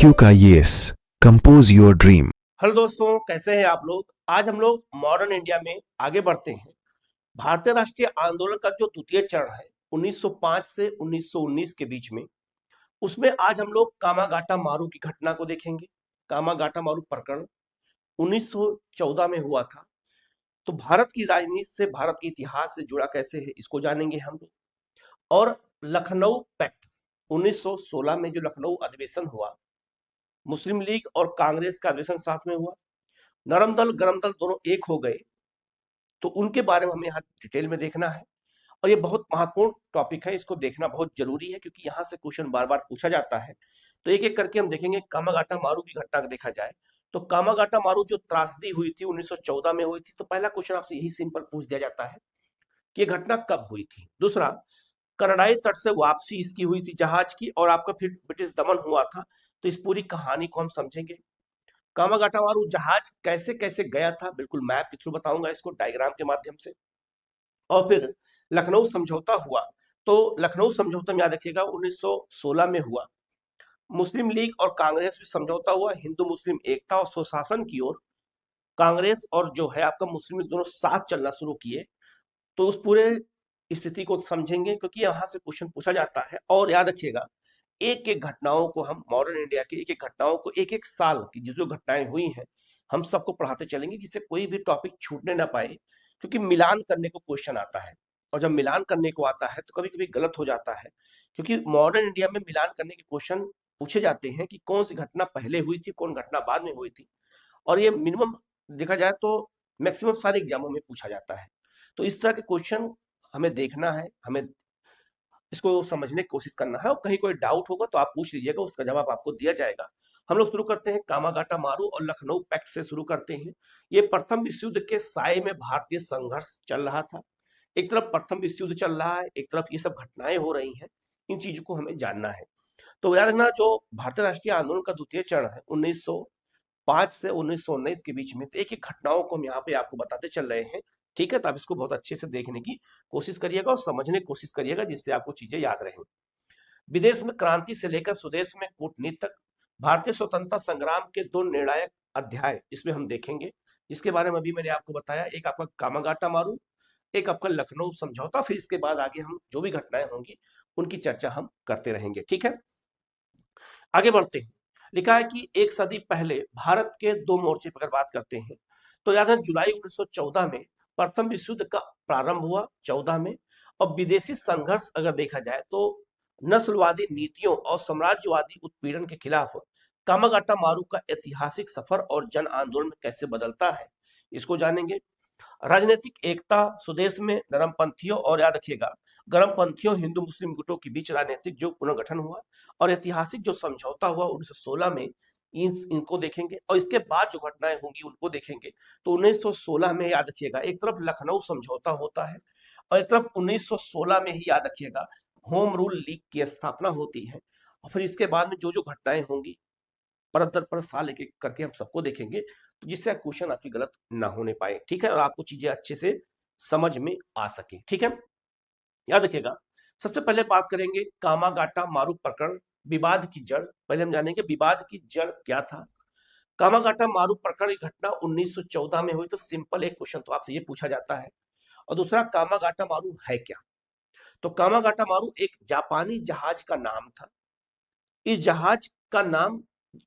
IQ का yes compose your dream. Hello दोस्तों, कैसे हैं आप लोग। आज हम लोग मॉडर्न इंडिया में आगे बढ़ते हैं। भारतीय राष्ट्रीय आंदोलन का जो द्वितीय चरण है 1905 से 1919 के बीच में, उसमें आज हम लोग कामागाटा मारू की घटना को देखेंगे। कामागाटा मारू प्रकरण 1914 में हुआ था। तो भारत की राजनीति से, भारत के इतिहास से जुड़ा कैसे है, इसको जानेंगे हम लोग। और लखनऊ पैक्ट 1916 में जो लखनऊ अधिवेशन हुआ, मुस्लिम लीग और कांग्रेस का अधिवेशन साथ में हुआ, नरम दल गरम दल दोनों एक हो गए। तो उनके बारे में हमें यहाँ डिटेल में देखना है। और ये बहुत महत्वपूर्ण टॉपिक है, इसको देखना बहुत जरूरी है, क्योंकि यहाँ से क्वेश्चन बार बार पूछा जाता है। तो एक एक करके हम देखेंगे। कामागाटा मारू की घटना को देखा जाए तो कामागाटा मारू जो त्रासदी हुई थी 1914 में हुई थी, तो पहला क्वेश्चन आपसे यही सिंपल पूछ दिया जाता है कि ये घटना कब हुई थी। दूसरा, कनाडाई तट से वापसी इसकी हुई थी जहाज की, और आपका फिर ब्रिटिश दमन हुआ था। तो इस पूरी कहानी को हम समझेंगे। कामागाटा मारू जहाज कैसे कैसे गया था, बिल्कुल मैप के थ्रू बताऊंगा इसको, डायग्राम के माध्यम से। और फिर लखनऊ समझौता हुआ। तो लखनऊ समझौता में याद रखिएगा 1916 में हुआ। मुस्लिम लीग और कांग्रेस में समझौता हुआ, हिंदू मुस्लिम एकता और सुशासन की ओर कांग्रेस और जो है आपका मुस्लिम लीग दोनों साथ चलना शुरू किए। तो उस पूरे स्थिति को समझेंगे, क्योंकि यहाँ से क्वेश्चन पूछा जाता है। और याद रखिएगा, एक एक घटनाओं को हम, मॉडर्न इंडिया की एक एक घटनाओं को, एक एक साल की जो जो घटनाएं हुई हैं, हम सबको पढ़ाते चलेंगे, जिससे कोई भी टॉपिक छूटने ना पाए। क्योंकि मिलान करने को क्वेश्चन आता है, और जब मिलान करने को आता है तो कभी कभी गलत हो जाता है। क्योंकि मॉडर्न इंडिया में मिलान करने के क्वेश्चन पूछे जाते हैं कि कौन सी घटना पहले हुई थी, कौन घटना बाद में हुई थी। और ये मिनिमम देखा जाए तो मैक्सिमम सारे एग्जामों में पूछा जाता है। तो इस तरह के क्वेश्चन हमें देखना है, हमें इसको समझने की कोशिश करना है। और कहीं कोई डाउट होगा तो आप पूछ लीजिएगा, उसका जवाब आपको दिया जाएगा। हम लोग शुरू करते हैं कामागाटा मारू और लखनऊ पैक्ट से शुरू करते हैं। ये प्रथम विश्व युद्ध के साए में भारतीय संघर्ष चल रहा था। एक तरफ प्रथम विश्व युद्ध चल रहा है, एक तरफ ये सब घटनाएं हो रही हैं। इन चीजों को हमें जानना है। तो याद रखना, जो भारतीय राष्ट्रीय आंदोलन का द्वितीय चरण है 1905 से 1919 के बीच में, तो एक एक घटनाओं को हम यहाँ पे आपको बताते चल रहे हैं। ठीक है, तो आप इसको बहुत अच्छे से देखने की कोशिश करिएगा और समझने की कोशिश करिएगा, जिससे आपको चीजें याद रहें। विदेश में क्रांति से लेकर स्वदेश में कूटनीति तक भारतीय स्वतंत्रता संग्राम के दो निर्णायक अध्याय इसमें हम देखेंगे, जिसके बारे में अभी मैंने आपको बताया। एक आपका कामागाटा मारू, एक आपका लखनऊ समझौता। फिर इसके बाद आगे हम जो भी घटनाएं होंगी उनकी चर्चा हम करते रहेंगे। ठीक है, आगे बढ़ते हैं। लिखा है कि एक सदी पहले भारत के दो मोर्चे पर अगर बात करते हैं तो याद है जुलाई 1914 में प्रथम विश्व युद्ध का प्रारंभ हुआ 14 में। और विदेशी संघर्ष अगर देखा जाए तो नस्लवादी नीतियों और साम्राज्यवादी उत्पीड़न के खिलाफ कामागाटा मारू का ऐतिहासिक सफर और जन आंदोलन में कैसे बदलता है, इसको जानेंगे। राजनीतिक एकता, स्वदेश में नरमपंथियों और याद रखिएगा गरमपंथियों हिंदू मुस्लिम गुटों के बीच राजनीतिक जो पुनर्गठन हुआ, और ऐतिहासिक जो समझौता हुआ 1916 में, इनको देखेंगे। और इसके बाद जो घटनाएं होंगी उनको देखेंगे। तो 1916 में याद रखिएगा एक तरफ लखनऊ समझौता होता है, और एक तरफ 1916 में ही याद रखिएगा होम रूल लीग की स्थापना होती है। और फिर इसके बाद में जो जो घटनाएं होंगी परत दर परत साल एक एक करके हम सबको देखेंगे, तो जिससे क्वेश्चन आपकी गलत ना होने पाए। ठीक है, और आपको चीजें अच्छे से समझ में आ सके। ठीक है, याद रखिएगा। सबसे पहले बात करेंगे कामागाटा मारू प्रकरण, विवाद की जड़। पहले हम जानेंगे विवाद की जड़ क्या था। कामागाटा मारू प्रकरण की घटना 1914 में हुई। तो सिंपल एक क्वेश्चन तो आपसे ये पूछा जाता है। और दूसरा, कामागाटा मारू है क्या। तो कामागाटा मारू एक जापानी जहाज का नाम था। इस जहाज का नाम,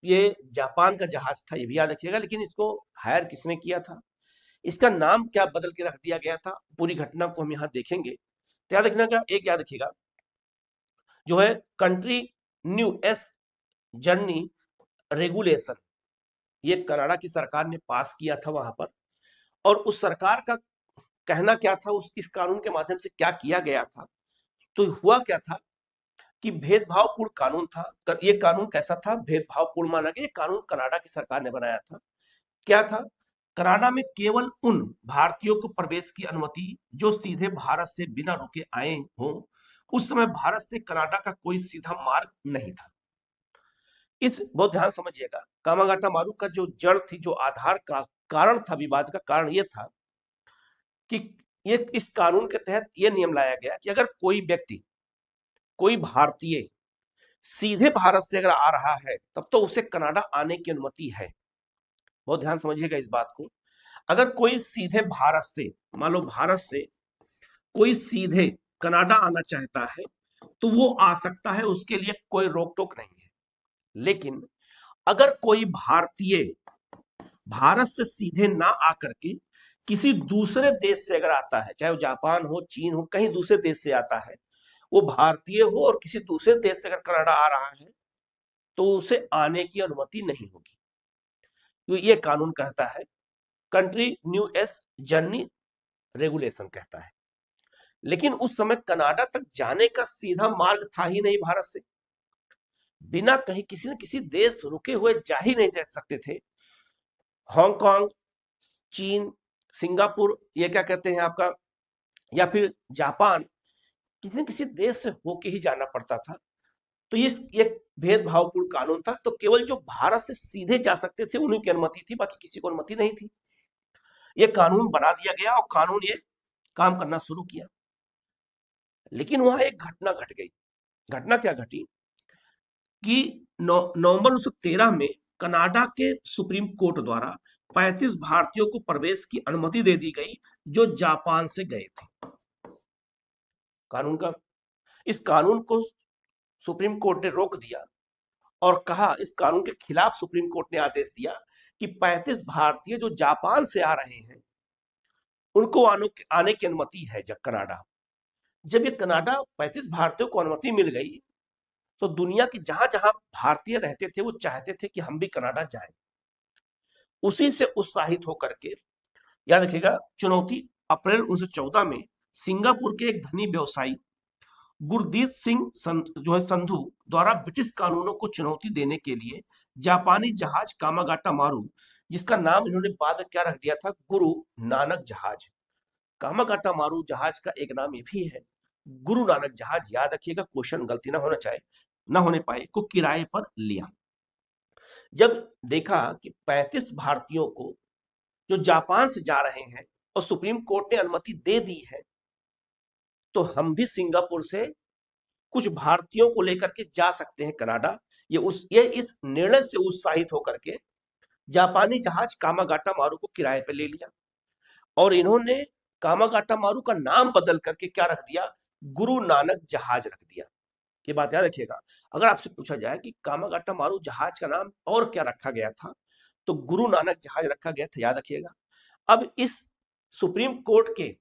ये जापान का जहाज था, ये भी याद रखिएगा। लेकिन इसको हायर किसने किया था, इसका नाम क्या बदल के रख दिया गया था, पूरी घटना को हम यहाँ देखेंगे। तो याद रखना का एक याद रखिएगा, जो है country new S journey regulation, ये कनाडा की सरकार ने पास किया था वहां पर। और उस सरकार का कहना क्या था, उस इस कानून के माध्यम से क्या किया गया था। तो हुआ क्या था कि भेदभावपूर्ण कानून था। ये कानून कैसा था, भेदभावपूर्ण माना गया। ये कानून कनाडा की सरकार ने बनाया था। क्या था, कनाडा में केवल उन भारतीयों को प्रवेश की अनुमति जो सीधे भारत से बिना रुके आए हों। उस समय भारत से कनाडा का कोई सीधा मार्ग नहीं था। इस बहुत ध्यान समझिएगा, कामागाटा मारू का जो जड़ थी, जो आधार का कारण था, विवाद का कारण यह था कि ये इस कानून के तहत यह नियम लाया गया कि अगर कोई व्यक्ति, कोई भारतीय सीधे भारत से अगर आ रहा है तब तो उसे कनाडा आने की अनुमति है। बहुत ध्यान समझिएगा इस बात को। अगर कोई सीधे भारत से, मान लो भारत से कोई सीधे कनाडा आना चाहता है तो वो आ सकता है, उसके लिए कोई रोक टोक नहीं है। लेकिन अगर कोई भारतीय भारत से सीधे ना आकर के किसी दूसरे देश से अगर आता है, चाहे वो जापान हो, चीन हो, कहीं दूसरे देश से आता है, वो भारतीय हो और किसी दूसरे देश से अगर कनाडा आ रहा है तो उसे आने की अनुमति नहीं होगी। तो ये कानून कहता है, country new S journey regulation कहता है। लेकिन उस समय कनाडा तक जाने का सीधा मार्ग था ही नहीं भारत से। बिना कहीं किसी न किसी देश रुके हुए जा ही नहीं जा सकते थे। हांगकांग, चीन, सिंगापुर, ये क्या कहते हैं आपका, या फिर जापान, किसी न किसी देश से होके ही जाना पड़ता था। तो ये एक भेदभावपूर्ण कानून था। तो केवल जो भारत से सीधे जा सकते थे उन्हीं की अनुमति थी, बाकी किसी को अनुमति नहीं थी। ये कानून बना दिया गया और कानून ये काम करना शुरू किया। लेकिन वहां एक घटना घट गई। घटना क्या घटी कि नवंबर 1913 में कनाडा के सुप्रीम कोर्ट द्वारा 35 भारतीयों को प्रवेश की अनुमति दे दी गई जो जापान से गए थे। इस कानून को सुप्रीम कोर्ट ने रोक दिया और कहा, इस कानून के खिलाफ सुप्रीम कोर्ट ने आदेश दिया कि 35 भारतीय जो जापान से आ रहे हैं उनको आने की अनुमति है कनाडा। जब ये कनाडा 35 भारतीयों को अनुमति मिल गई तो दुनिया के जहां जहां भारतीय रहते थे वो चाहते थे कि हम भी कनाडा जाएं। उसी से उत्साहित होकर के, याद रखिएगा, चुनौती अप्रैल 1914 में सिंगापुर के एक धनी व्यवसायी गुरदीप सिंह जो है संधू द्वारा ब्रिटिश कानूनों को चुनौती देने के लिए जापानी जहाज कामागाटा मारू, जिसका नाम इन्होंने बाद में क्या रख दिया था, गुरु नानक जहाज। कामागाटा मारू जहाज का एक नाम ये भी है गुरु नानक जहाज। याद रखिएगा, क्वेश्चन गलती ना होने पाए, को किराए पर लिया। जब देखा कि 35 भारतीयों को जो जापान से जा रहे हैं और सुप्रीम कोर्ट ने अनुमति दे दी है, तो हम भी सिंगापुर से कुछ भारतीयों को लेकर के जा सकते हैं कनाडा। ये इस निर्णय से उत्साहित होकर के जापानी जहाज कामागाटा मारू को किराए पर ले लिया और इन्होंने कामागाटा मारू का नाम बदल करके क्या रख दिया, गुरु नानक जहाज रख दिया। ये बात याद रखिएगा। अगर आपसे पूछा जाए कि कामागाटा मारू जहाज का नाम और क्या रखा गया था, तो गुरु नानक जहाज रखा गया था, याद रखिएगा। अब इस सुप्रीम कोर्ट के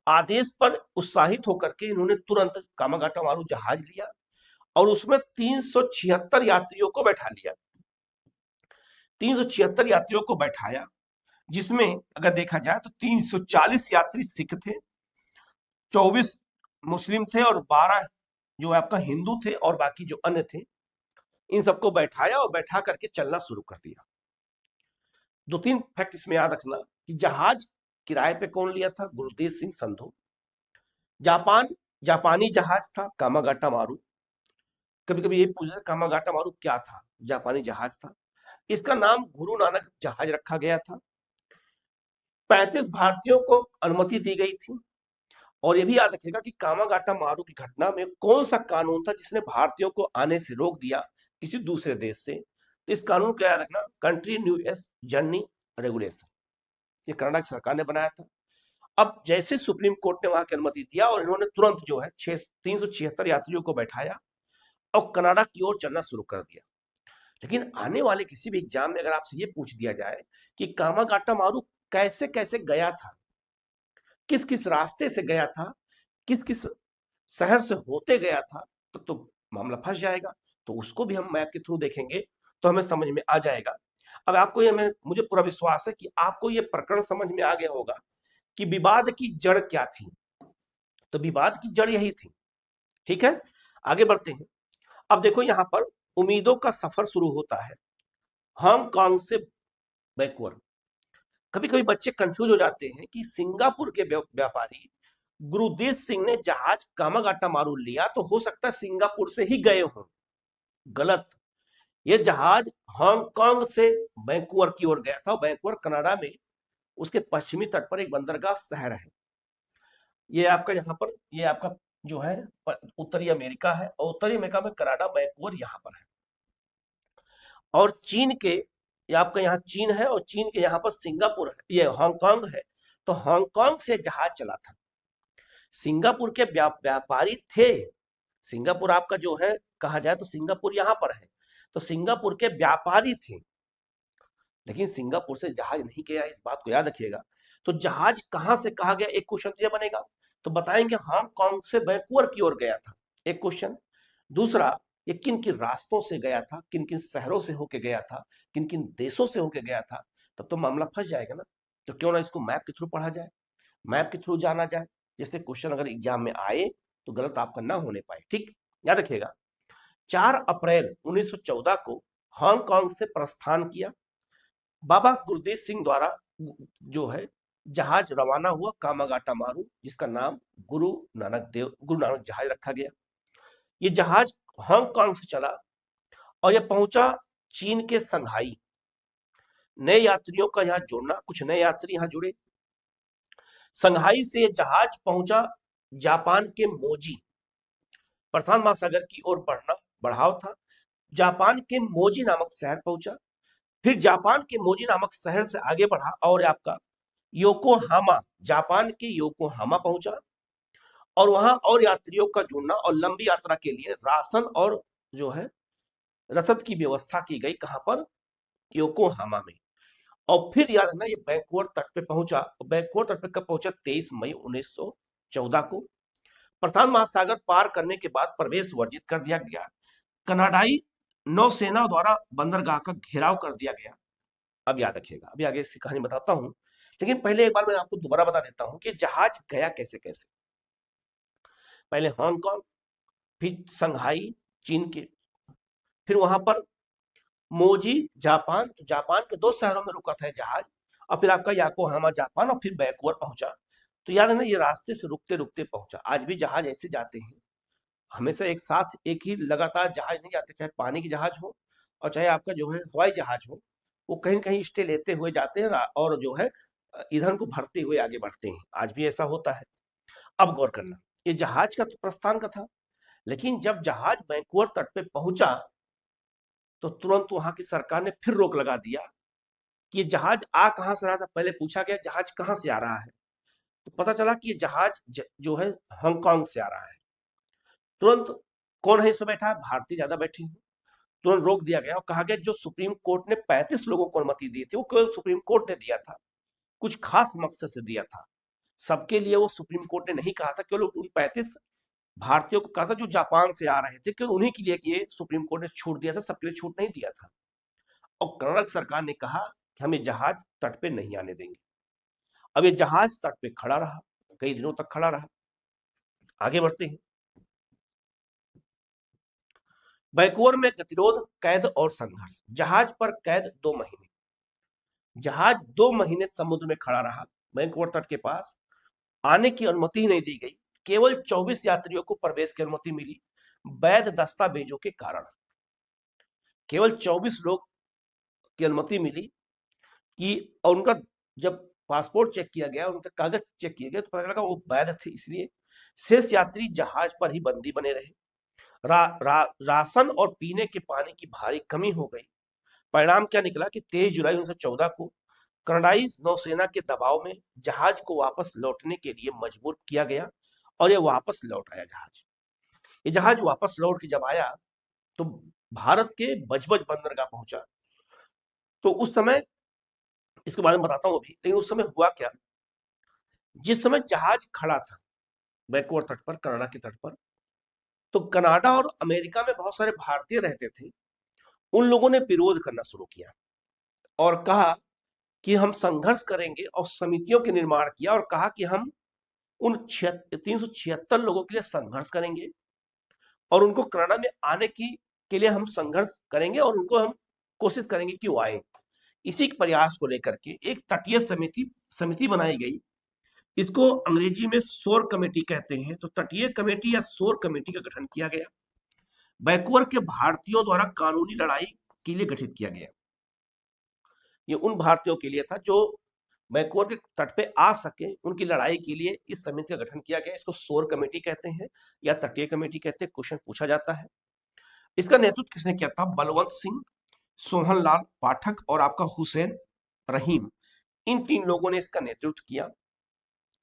आदेश पर उत्साहित होकर के इन्होंने तुरंत कामागाटा मारू जहाज लिया और उसमें 376 यात्रियों को बैठा लिया। 376 यात्रियों को बैठाया, जिसमें अगर देखा जाए तो 340 यात्री सिख थे, 24 मुस्लिम थे और 12 जो आपका हिंदू थे और बाकी जो अन्य थे, इन सबको बैठाया और बैठा करके चलना शुरू कर दिया। 2-3 फैक्ट इसमें याद रखना कि जहाज किराए पे कौन लिया था, गुरदीप सिंह संधू। जापानी जहाज था कामागाटा मारू। कभी कभी ये पूछा कामागाटा मारू क्या था, जापानी जहाज था। इसका नाम गुरु नानक जहाज रखा गया था। 35 भारतीयों को अनुमति दी गई थी। और ये भी याद रखिएगा कि कामागाटा मारू की घटना में कौन सा कानून था जिसने भारतीयों को आने से रोक दिया किसी दूसरे देश से। तो इस कानून को याद रखना, country new S journey regulation. ये कनाडा की सरकार ने बनाया था। अब जैसे सुप्रीम कोर्ट ने वहां की अनुमति दिया और इन्होंने तुरंत जो है 376 यात्रियों को बैठाया और कनाडा की ओर चलना शुरू कर दिया। लेकिन आने वाले किसी भी एग्जाम में अगर आपसे ये पूछ दिया जाए कि कामागाटा मारू कैसे कैसे गया था, किस किस रास्ते से गया था, किस किस शहर से होते गया था, तो मामला फंस जाएगा। तो उसको भी हम मैप के थ्रू देखेंगे तो हमें समझ में आ जाएगा। अब आपको मुझे पूरा विश्वास है कि आपको ये प्रकरण समझ में आ गया होगा कि विवाद की जड़ क्या थी। तो विवाद की जड़ यही थी। ठीक है, आगे बढ़ते हैं। अब देखो यहां पर उम्मीदों का सफर शुरू होता है हांगकांग से बैकवर्ड। कभी कभी बच्चे कंफ्यूज हो जाते हैं कि सिंगापुर के व्यापारी गुरदीप सिंह ने जहाज कामागाटा मारू लिया तो हो सकता है सिंगापुर से ही गए हों। गलत। यह जहाज हांगकांग से वैंकूवर की ओर गया था। वैंकूवर कनाडा में उसके पश्चिमी तट पर एक बंदरगाह शहर है। ये आपका यहाँ पर ये आपका जो है उत्तरी अमेरिका है, और उत्तरी अमेरिका में कनाडा, वैंकूवर यहाँ पर है। और चीन के, ये आपका यहाँ चीन है, और चीन के यहाँ पर सिंगापुर है, ये हांगकांग है। तो हांगकांग से जहाज चला था। सिंगापुर के व्यापारी थे। सिंगापुर आपका जो है कहा जाए तो सिंगापुर यहाँ पर है, तो सिंगापुर के व्यापारी थे, लेकिन सिंगापुर से जहाज नहीं गया, इस बात को याद रखिएगा। तो जहाज कहां से कहा गया, एक क्वेश्चन ये बनेगा, तो बताएंगे हांगकांग से वैंकूवर की ओर गया था, एक क्वेश्चन। दूसरा, ये किन किन रास्तों से गया था, किन किन शहरों से होके गया था, किन किन देशों से होके गया था, तब तो मामला फंस जाएगा ना। तो क्यों ना इसको मैप के थ्रू पढ़ा जाए, मैप के थ्रू जाना जाए, जिससे क्वेश्चन अगर एग्जाम में आए तो गलत आपका ना होने पाए। ठीक, याद रखिएगा। 4 अप्रैल 1914 को हांगकांग से प्रस्थान किया। बाबा गुरदीप सिंह द्वारा जो है जहाज रवाना हुआ कामागाटा मारू, जिसका नाम गुरु नानक जहाज रखा गया। ये जहाज हांगकांग से चला और यह पहुंचा चीन के संघाई। नए यात्रियों का यहाँ जुड़ना, कुछ नए यात्री यहाँ जुड़े। संघाई से जहाज पहुंचा जापान के मोजी। प्रशांत महासागर की ओर बढ़ाव था। जापान के मोजी नामक शहर पहुंचा। फिर जापान के मोजी नामक शहर से आगे बढ़ा और आपका योकोहामा, जापान के योकोहामा पहुंचा, और वहां और यात्रियों का जुड़ना और लंबी यात्रा के लिए राशन और जो है रसद की व्यवस्था की गई। कहां पर, योकोहामा में। और फिर याद रखना, ये वैंकूवर तट पे पहुंचा। वैंकूवर तट पे कब पहुंचा, 23 मई 1914 को। प्रशांत महासागर पार करने के बाद प्रवेश वर्जित कर दिया गया। कनाडाई नौसेना द्वारा बंदरगाह का घेराव कर दिया गया। अब याद रखिएगा, अभी आगे इसकी कहानी बताता हूं, लेकिन पहले एक बार मैं आपको दोबारा बता देता हूं कि जहाज गया कैसे कैसे। पहले हांगकांग, फिर संघाई चीन के, फिर वहां पर मोजी जापान, तो जापान के 2 शहरों में रुका था जहाज, और फिर आपका याकोहामा जापान, और फिर वैंकूवर पहुंचा। तो याद है ना, ये रास्ते से रुकते रुकते पहुंचा। आज भी जहाज ऐसे जाते हैं, हमेशा एक साथ एक ही लगातार जहाज नहीं जाते, चाहे पानी की जहाज हो और चाहे आपका जो है हवाई जहाज हो, वो कहीं कहीं स्टे लेते हुए जाते हैं और जो है ईंधन को भरते हुए आगे बढ़ते हैं। आज भी ऐसा होता है। अब गौर करना, ये जहाज का तो प्रस्थान का था, लेकिन जब जहाज वैंकूवर तट पे पहुंचा तो तुरंत वहां की सरकार ने फिर रोक लगा दिया कि ये जहाज आ कहां से रहा था। पहले पूछा गया जहाज कहां से आ रहा है, तो पता चला कि ये जहाज जो है हांगकांग से आ रहा है। तुरंत कौन है इसमें बैठा है, भारतीय ज्यादा बैठी है। तुरंत रोक दिया गया और कहा गया जो सुप्रीम कोर्ट ने 35 लोगों को अनुमति दी थी, वो केवल सुप्रीम कोर्ट ने दिया था, कुछ खास मकसद से दिया था। सबके लिए वो सुप्रीम कोर्ट ने नहीं कहा था, केवल उन 35 भारतीयों को कहा था जो जापान से आ रहे थे, केवल उन्हीं के लिए ये सुप्रीम कोर्ट ने छूट दिया था, सबके लिए छूट नहीं दिया था। और कर्नाटक सरकार ने कहा कि हम ये जहाज तट पे नहीं आने देंगे। अब ये जहाज तट पे खड़ा रहा, कई दिनों तक खड़ा रहा। आगे बढ़ते हैं। वैंकूवर में गतिरोध, कैद और संघर्ष। जहाज पर कैद 2 महीने। जहाज 2 महीने समुद्र में खड़ा रहा। वैंकूवर तट के पास आने की अनुमति ही नहीं दी गई। केवल 24 यात्रियों को प्रवेश की अनुमति मिली, वैध दस्तावेजों के कारण। केवल 24 लोग की अनुमति मिली कि, और उनका जब पासपोर्ट चेक किया गया, उनका कागज चेक किया गया, तो पता लगा वो वैध थे। इसलिए शेष यात्री जहाज पर ही बंदी बने रहे। राशन और पीने के पानी की भारी कमी हो गई। परिणाम क्या निकला कि 23 जुलाई 1914 को कनाडाई नौसेना के दबाव में जहाज को वापस लौटने के लिए मजबूर किया गया, और यह वापस लौट आया जहाज। ये जहाज वापस लौट के जब आया तो भारत के बजबज बंदरगाह पहुंचा। तो उस समय, इसके बारे में बताता हूं अभी, लेकिन उस समय हुआ क्या, जिस समय जहाज खड़ा था वैंकूवर तट पर, कनाडा के तट पर, तो कनाडा और अमेरिका में बहुत सारे भारतीय रहते थे। उन लोगों ने विरोध करना शुरू किया और कहा कि हम संघर्ष करेंगे, और समितियों के निर्माण किया और कहा कि हम उन 376 लोगों के लिए संघर्ष करेंगे और उनको कनाडा में आने के लिए हम संघर्ष करेंगे और उनको हम कोशिश करेंगे कि वो आए। इसी प्रयास को लेकर के एक तटीय समिति बनाई गई। इसको अंग्रेजी में शोर कमेटी कहते हैं। तो तटीय कमेटी या शोर कमेटी का गठन किया गया। वैंकूवर के भारतीयों द्वारा कानूनी लड़ाई के लिए गठित किया गया। ये उन भारतीयों के लिए था जो मैकोर के तट पे आ सके, उनकी लड़ाई के लिए इस समिति का गठन किया गया। इसको सोर कमेटी कहते हैं या तटीय कमेटी कहते हैं। क्वेश्चन पूछा जाता है। इसका नेतृत्व किसने किया था? बलवंत सिंह, सोहनलाल पाठक और आपका हुसैन रहीम, इन 3 लोगों ने इसका नेतृत्व किया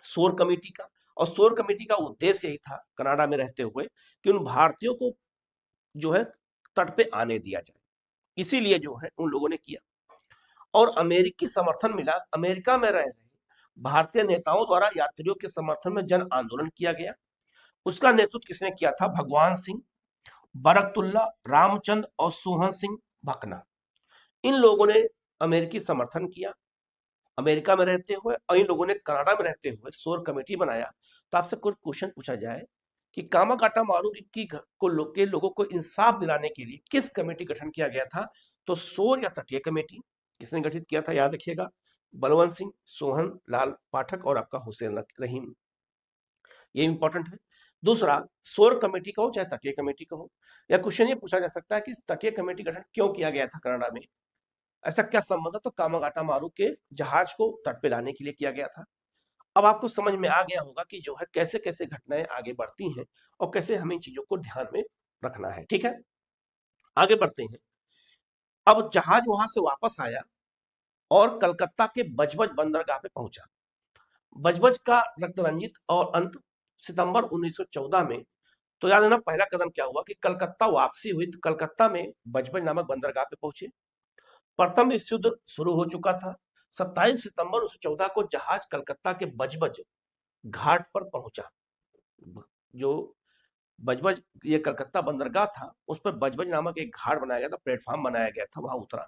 सोर कमेटी का। और सोर कमेटी का उद्देश्य यही था कनाडा में रहते हुए कि उन भारतीयों को जो है तट पे आने दिया जाए, इसीलिए जो है उन लोगों ने किया। और अमेरिकी समर्थन मिला। अमेरिका में रह रहे भारतीय नेताओं द्वारा यात्रियों के समर्थन में जन आंदोलन किया गया। उसका नेतृत्व किसने किया था? भगवान सिंह, बरकतुल्ला, रामचंद्र और सोहन सिंह भकना, इन लोगों ने अमेरिकी समर्थन किया अमेरिका में रहते हुए, और इन लोगों ने कनाडा में रहते हुए सोर कमेटी बनाया। तो आपसे कोई क्वेश्चन पूछा जाए कि कामागाटा मारुकी के लोगों को इंसाफ दिलाने के लिए किस कमेटी गठन किया गया था? तो सोर या तटीय कमेटी किसने गठित किया था? याद रखिएगा, बलवंत सिंह, सोहन लाल पाठक और आपका हुसैन रहीम। ये इंपॉर्टेंट है। दूसरा, सोर कमेटी का हो चाहे तटीय कमेटी का हो, या क्वेश्चन ये पूछा जा सकता है कि तटीय कमेटी गठन क्यों किया गया था कनाडा में, ऐसा क्या संबंध है? तो कामागाटा मारू के जहाज को तट पे लाने के लिए किया गया था। अब आपको समझ में आ गया होगा कि जो है कैसे कैसे घटनाएं आगे बढ़ती हैं और कैसे हमें इन चीजों को ध्यान में रखना है। ठीक है, आगे बढ़ते हैं। अब जहाज वहां से वापस आया और कलकत्ता के बजबज बंदरगाह पे पहुंचा। बजबज का रक्तरंजित और अंत सितंबर 1914 में। तो याद है ना, पहला कदम क्या हुआ कि कलकत्ता वापसी हुई। तो कलकत्ता में बजबज नामक बंदरगाह पे पहुंचे। प्रथम विश्व युद्ध शुरू हो चुका था। 27 सितंबर 1914 को जहाज कलकत्ता के बजबज घाट पर पहुंचा। जो बजबज ये कलकत्ता बंदरगाह था, उस पर बजबज नामक एक घाट बनाया गया था, प्लेटफॉर्म बनाया गया था, वहां उतरा।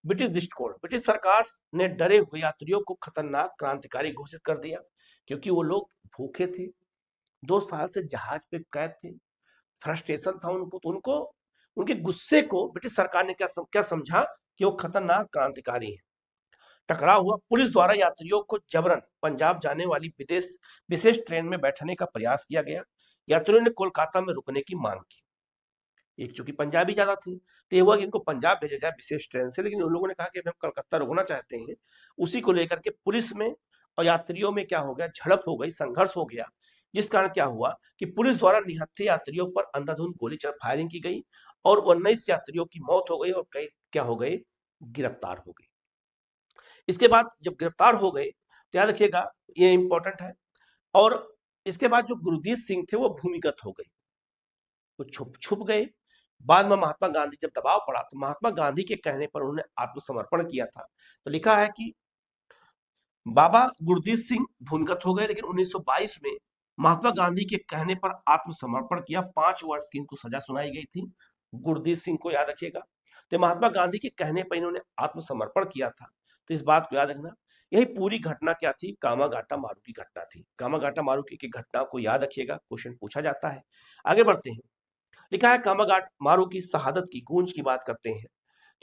ब्रिटिश दृष्टिकोण, ब्रिटिश सरकार ने डरे हुए यात्रियों को खतरनाक क्रांतिकारी घोषित कर दिया, क्योंकि वो लोग भूखे थे, 2 साल से जहाज पे कैद थे, फ्रस्ट्रेशन था उनको। तो उनको उनके गुस्से को ब्रिटिश सरकार ने क्या समझा कि वो खतरनाक क्रांतिकारी है। टकराव हुआ। पुलिस द्वारा यात्रियों को जबरन पंजाब जाने वाली विशेष ट्रेन में बैठने का प्रयास किया गया। यात्रियों ने कोलकाता में रुकने की मांग की। एक चूंकि पंजाबी ज्यादा थी, तो ये हुआ कि इनको पंजाब भेजा जाए विशेष ट्रेन से, लेकिन उन लोगों ने कहा कि हम कलकत्ता रुकना चाहते हैं। उसी को लेकर के पुलिस में और यात्रियों में क्या हो गया, झड़प हो गई, संघर्ष हो गया, जिस कारण क्या हुआ कि पुलिस द्वारा निहत्थे यात्रियों पर अंधाधुंध गोली फायरिंग की गई और 19 यात्रियों की मौत हो गई और कई क्या हो गए, गिरफ्तार हो गए। इसके बाद जब गिरफ्तार हो गए तो याद रखिएगा, ये इंपॉर्टेंट है। और इसके बाद जो गुरदीप सिंह थे वो भूमिगत हो गए, वो छुप गए। बाद में महात्मा गांधी जब दबाव पड़ा तो महात्मा गांधी के कहने पर उन्होंने आत्मसमर्पण किया था। तो लिखा है कि बाबा गुरदीप सिंह भूमिगत हो गए, लेकिन 1922 में महात्मा गांधी के कहने पर आत्मसमर्पण किया। 5 वर्ष की इनको सजा सुनाई गई थी, गुरदीप सिंह को, याद रखिएगा। तो महात्मा गांधी के कहने पर इन्होंने आत्मसमर्पण किया था, तो इस बात को याद रखना। यही पूरी घटना क्या थी, कामागाटा मारू की घटना थी। कामागाटा मारू की घटना को याद रखिएगा, क्वेश्चन पूछा जाता है। आगे बढ़ते हैं। लिखा है कामागाट मारू की शहादत की गूंज की बात करते हैं,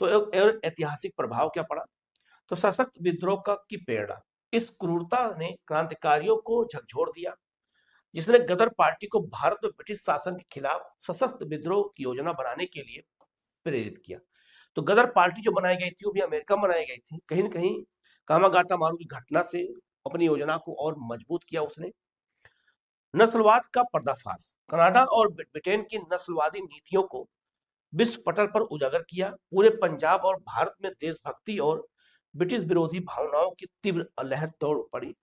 तो ऐतिहासिक प्रभाव क्या पड़ा? तो सशक्त विद्रोह की प्रेरणा, इस क्रूरता ने क्रांतिकारियों को झकझोर दिया, जिसने गदर पार्टी को भारत में ब्रिटिश शासन के खिलाफ सशक्त विद्रोह की योजना बनाने के लिए प्रेरित किया। तो गदर पार्टी जो बनाई गई थी वो भी अमेरिका में बनाई गई थी। कहीं न कहीं कामागाटा मारू की घटना से अपनी योजना को और मजबूत किया उसने। नस्लवाद का पर्दाफाश, कनाडा और ब्रिटेन की नस्लवादी नीतियों को विश्व पटल पर उजागर किया। पूरे पंजाब और भारत में देशभक्ति और ब्रिटिश विरोधी भावनाओं की तीव्र लहर दौड़ पड़ी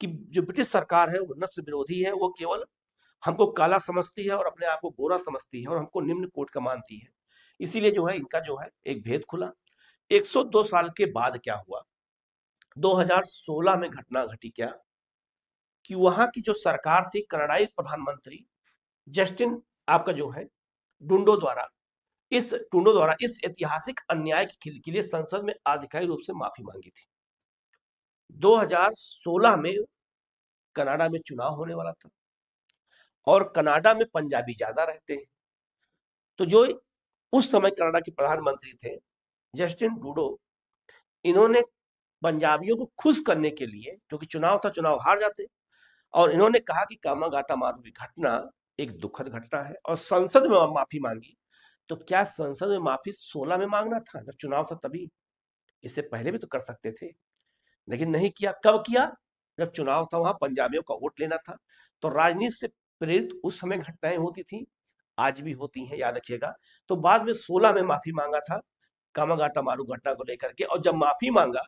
कि जो ब्रिटिश सरकार है वो नस्ल विरोधी है, वो केवल हमको काला समझती है और अपने आप को गोरा समझती है और हमको निम्न कोट का मानती है। इसीलिए जो है इनका जो है एक भेद खुला। 102 साल के बाद क्या हुआ, 2016 में घटना घटी क्या कि वहां की जो सरकार थी, कनाडाई प्रधानमंत्री जस्टिन आपका जो है टूडो द्वारा इस ऐतिहासिक अन्याय के लिए संसद में आधिकारिक रूप से माफी मांगी थी। 2016 में कनाडा में चुनाव होने वाला था और कनाडा में पंजाबी ज्यादा रहते हैं। तो जो उस समय कनाडा के प्रधानमंत्री थे जस्टिन ट्रूडो, इन्होंने पंजाबियों को खुश करने के लिए, क्योंकि चुनाव था, चुनाव हार जाते, और इन्होंने कहा कि कामागाटा मारू की घटना एक दुखद घटना है और संसद में माफी मांगी। तो क्या संसद में माफी 16 में मांगना था जब चुनाव था तभी? इससे पहले भी तो कर सकते थे। लेकिन नहीं किया। कब किया? जब चुनाव था, वहां पंजाबियों का वोट लेना था। तो राजनीति से प्रेरित उस समय घटनाएं होती थी, आज भी होती हैं, याद रखिएगा। तो बाद में 16 में माफी मांगा था कामागाटा मारू घटना को लेकर के, और जब माफी मांगा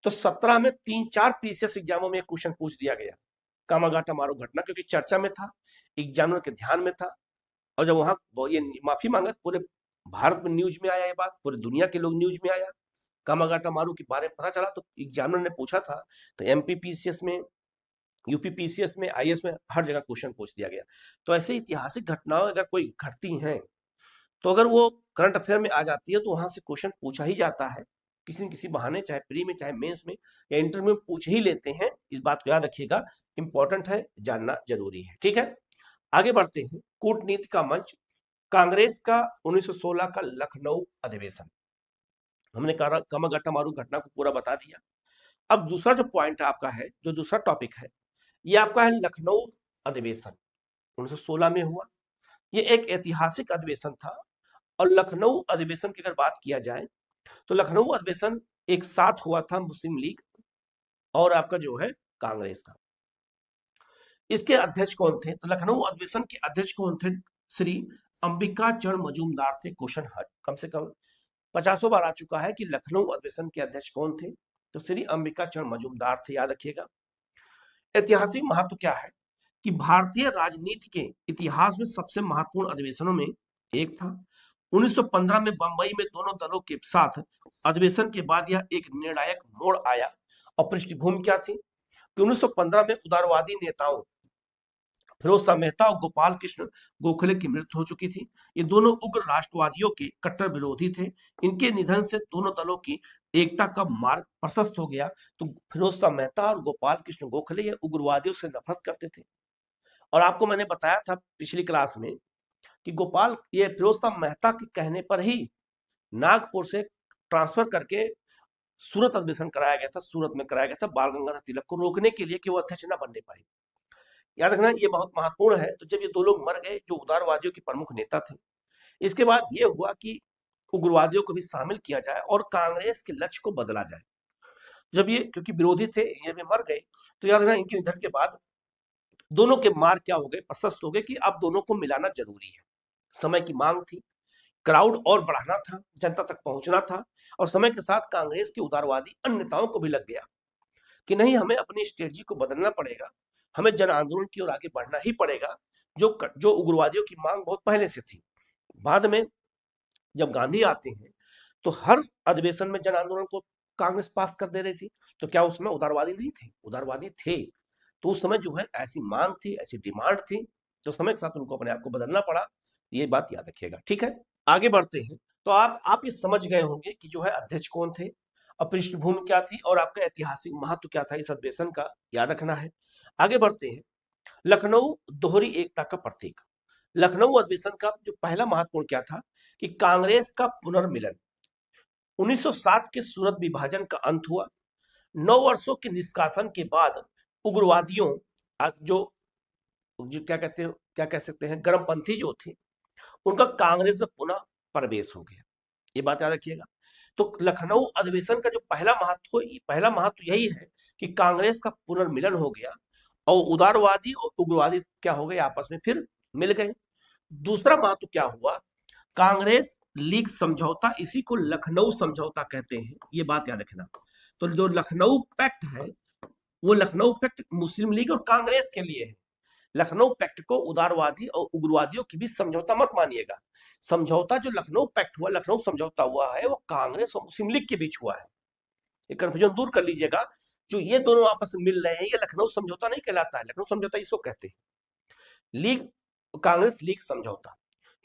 तो 17 में 3-4 पीसीएस एग्जामों में क्वेश्चन पूछ दिया गया कामागाटा मारू घटना, क्योंकि चर्चा में था, एग्जामिनर के ध्यान में था। और जब वहां ये माफी मांगा, पूरे भारत में न्यूज में आया ये बात, पूरी दुनिया के लोग न्यूज में आया, कामागाटा मारू के बारे में पता चला। तो एग्जामिनर ने पूछा था, तो एमपी पीसीएस में, यूपी पीसीएस में, आईएएस में, हर जगह क्वेश्चन पूछ दिया गया। तो ऐसे ऐतिहासिक घटनाएं अगर कोई घटती हैं, तो अगर वो करंट अफेयर में आ जाती है, तो वहां से क्वेश्चन पूछा ही जाता है किसी न किसी बहाने, चाहे प्री में, चाहे मेंस में, या इंटरव्यू में पूछ ही लेते हैं। इस बात को याद रखिएगा, इंपॉर्टेंट है, जानना जरूरी है। ठीक है, आगे बढ़ते हैं। कूटनीति का मंच, कांग्रेस का 1916 का लखनऊ अधिवेशन। हमने कामागाटा मारू घटना को पूरा बता दिया। अब दूसरा जो पॉइंट आपका है, जो दूसरा टॉपिक है, ये आपका है लखनऊ अधिवेशन। 1916 में हुआ, ये एक ऐतिहासिक अधिवेशन था। और लखनऊ अधिवेशन की अगर बात किया जाए, तो लखनऊ अधिवेशन एक साथ हुआ था मुस्लिम लीग और आपका जो है कांग्रेस का। इसके अध्यक्ष कौन थे? तो लखनऊ अधिवेशन के अध्यक्ष कौन थे? श्री अंबिका चरण मजूमदार थे। क्वेश्चन कम से कम 50 बार आ चुका है कि लखनऊ अधिवेशन के अध्यक्ष कौन थे, तो श्री अंबिका चरण मजूमदार थे, याद रखिएगा। ऐतिहासिक महत्व क्या है कि भारतीय राजनीति के इतिहास में सबसे महत्वपूर्ण अधिवेशनों में एक था। 1915 में बंबई में दोनों दलों के साथ अधिवेशन के बाद यह एक निर्णायक मोड़ आया। और पृष्ठभूमि क्या थी कि 1915 में उदारवादी नेताओं फिरोज शाह मेहता और गोपाल कृष्ण गोखले की मृत्यु हो चुकी थी। ये दोनों उग्र राष्ट्रवादियों के कट्टर विरोधी थे। इनके निधन से दोनों दलों की एकता का मार्ग प्रशस्त हो गया। तो फिरोज शाह मेहता और गोपाल कृष्ण गोखले ये उग्रवादियों से नफरत करते थे। और आपको मैंने बताया था पिछली क्लास में कि ये फिरोज शाह मेहता के कहने पर ही नागपुर से ट्रांसफर करके सूरत अधिवेशन कराया गया था, सूरत में कराया गया था, बाल गंगाधर तिलक को रोकने के लिए कि वो अध्यक्ष न बनने पाए। याद रखना, ये बहुत महत्वपूर्ण है। तो जब ये दो लोग मर गए, जो उदारवादियों के प्रमुख नेता थे, इसके बाद ये हुआ कि उग्रवादियों को भी शामिल किया जाए और कांग्रेस के लक्ष्य को बदला जाए। जब ये, क्योंकि विरोधी थे, ये भी मर गए, तो याद रखना इनके निधन के बाद दोनों के मार्ग क्या हो गए, प्रशस्त हो गए कि अब दोनों को मिलाना जरूरी है। समय की मांग थी, क्राउड और बढ़ाना था, जनता तक पहुंचना था। और समय के साथ कांग्रेस के उदारवादी अन्य नेताओं को भी लग गया कि नहीं, हमें अपनी स्ट्रेटजी को बदलना पड़ेगा, हमें जन आंदोलन की ओर आगे बढ़ना ही पड़ेगा, जो उग्रवादियों की मांग बहुत पहले से थी। बाद में जब गांधी आते हैं, तो हर अधिवेशन में जन आंदोलन को कांग्रेस पास कर दे रही थी। तो क्या उसमें उदारवादी नहीं थे? उदारवादी थे। तो उस समय जो है ऐसी मांग थी, ऐसी डिमांड थी, तो समय के साथ उनको अपने आप को बदलना पड़ा। ये बात याद रखिएगा। ठीक है, आगे बढ़ते हैं। तो आप ये समझ गए होंगे कि जो है अध्यक्ष कौन थे, और पृष्ठभूमि क्या थी, और आपका ऐतिहासिक महत्व क्या था इस अधिवेशन का, याद रखना है। आगे बढ़ते हैं। लखनऊ दोहरी एकता का प्रतीक। लखनऊ अधिवेशन का जो पहला महत्वपूर्ण क्या था कि कांग्रेस का पुनर्मिलन। 1907 के सूरत विभाजन का अंत हुआ। 9 वर्षों के निष्कासन के बाद उग्रवादियों, जो क्या कह सकते हैं, गर्मपंथी जो थे, उनका कांग्रेस में पुनः प्रवेश हो गया। ये बात याद रखिएगा। तो लखनऊ अधिवेशन का जो पहला महत्व यही है कि कांग्रेस का पुनर्मिलन हो गया और उदारवादी और उग्रवादी क्या हो गए, आपस में फिर मिल गए। दूसरा महत्व क्या हुआ, कांग्रेस लीग समझौता, इसी को लखनऊ समझौता कहते हैं, ये बात याद रखना। तो जो लखनऊ पैक्ट है, वो लखनऊ पैक्ट मुस्लिम लीग और कांग्रेस के लिए है। लखनऊ पैक्ट को उदारवादी और उग्रवादियों के बीच समझौता मत मानिएगा। समझौता जो लखनऊ पैक्ट हुआ, लखनऊ समझौता हुआ है, वो कांग्रेस और मुस्लिम लीग के बीच हुआ है। ये कंफ्यूजन दूर कर लीजिएगा। जो ये दोनों आपस में मिल रहे हैं, ये लखनऊ समझौता नहीं कहलाता है। लखनऊ समझौता इसको कहते हैं लीग, कांग्रेस लीग समझौता।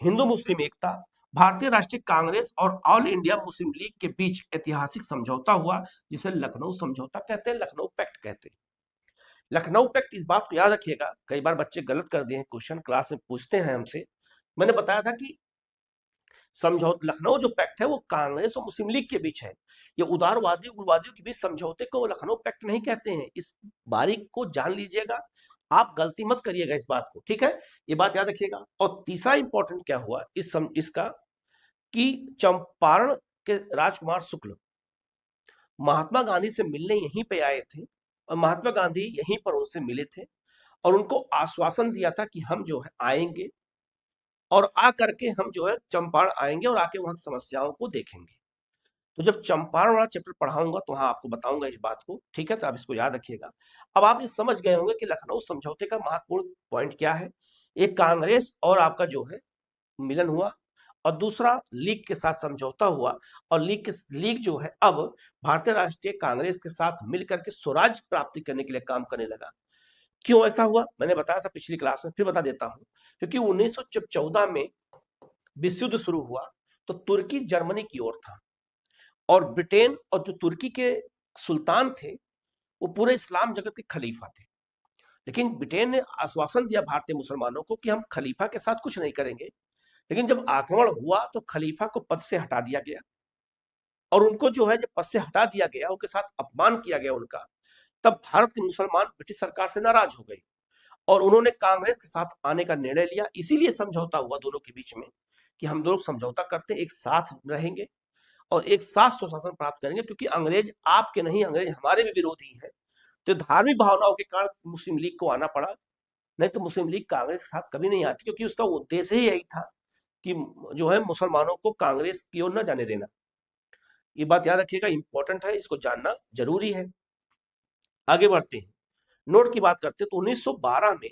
हिंदू मुस्लिम एकता, भारतीय राष्ट्रीय कांग्रेस और ऑल इंडिया मुस्लिम लीग के बीच ऐतिहासिक समझौता हुआ, जिसे लखनऊ समझौता कहते हैं, लखनऊ पैक्ट कहते हैं। लखनऊ पैक्ट, इस बात को याद रखिएगा, कई बार बच्चे गलत कर दिए हैं, क्वेश्चन क्लास में पूछते हैं हमसे। मैंने बताया था कि समझौता, लखनऊ जो पैक्ट है वो कांग्रेस और मुस्लिम लीग के बीच है। ये उदारवादी उग्रवादियों के बीच समझौते को लखनऊ पैक्ट नहीं कहते हैं। इस बारीक को जान लीजिएगा, आप गलती मत करिएगा इस बात को। ठीक है, ये बात याद रखिएगा। और तीसरा इंपॉर्टेंट क्या हुआ इसका कि चंपारण के राजकुमार शुक्ल महात्मा गांधी से मिलने यहीं पे आए थे और महात्मा गांधी यहीं पर उनसे मिले थे और उनको आश्वासन दिया था कि हम जो है आएंगे और आ करके हम जो है चंपारण आएंगे और आके वहां की समस्याओं को देखेंगे। तो जब चंपारण वाला चैप्टर पढ़ाऊंगा तो वहां आपको बताऊंगा इस बात को, ठीक है? तो आप इसको याद रखिएगा। अब आप ये समझ गए होंगे कि लखनऊ समझौते का महत्वपूर्ण पॉइंट क्या है। एक कांग्रेस और आपका जो है मिलन हुआ और दूसरा लीग के साथ समझौता हुआ और लीग जो है अब भारतीय राष्ट्रीय कांग्रेस के साथ मिलकर के स्वराज प्राप्ति करने के लिए काम करने लगा। क्यों ऐसा हुआ मैंने बताया था पिछली क्लास में, फिर बता देता हूं। क्योंकि 1914 में विश्व युद्ध शुरू हुआ तो तुर्की जर्मनी की ओर था और ब्रिटेन और जो तुर्की के सुल्तान थे वो पूरे इस्लाम जगत के खलीफा थे। लेकिन ब्रिटेन ने आश्वासन दिया भारतीय मुसलमानों को कि हम खलीफा के साथ कुछ नहीं करेंगे। लेकिन जब आक्रमण हुआ तो खलीफा को पद से हटा दिया गया और उनको जो है जब पद से हटा दिया गया, उनके साथ अपमान किया गया उनका, तब भारत के मुसलमान ब्रिटिश सरकार से नाराज हो गए और उन्होंने कांग्रेस के साथ आने का निर्णय लिया। इसीलिए समझौता हुआ दोनों के बीच में कि हम दोनों समझौता करते, एक साथ रहेंगे और एक साथ सुशासन प्राप्त करेंगे। क्योंकि अंग्रेज आपके नहीं, अंग्रेज हमारे भी विरोधी हैं। तो धार्मिक भावनाओं के कारण मुस्लिम लीग को आना पड़ा, नहीं तो मुस्लिम लीग कांग्रेस के साथ कभी नहीं आती, क्योंकि उसका उद्देश्य ही यही था कि जो है मुसलमानों को कांग्रेस की ओर न जाने देना। ये बात याद रखिएगा, इंपॉर्टेंट है, इसको जानना जरूरी है। आगे बढ़ते हैं, नोट की बात करते हैं। तो 1912 में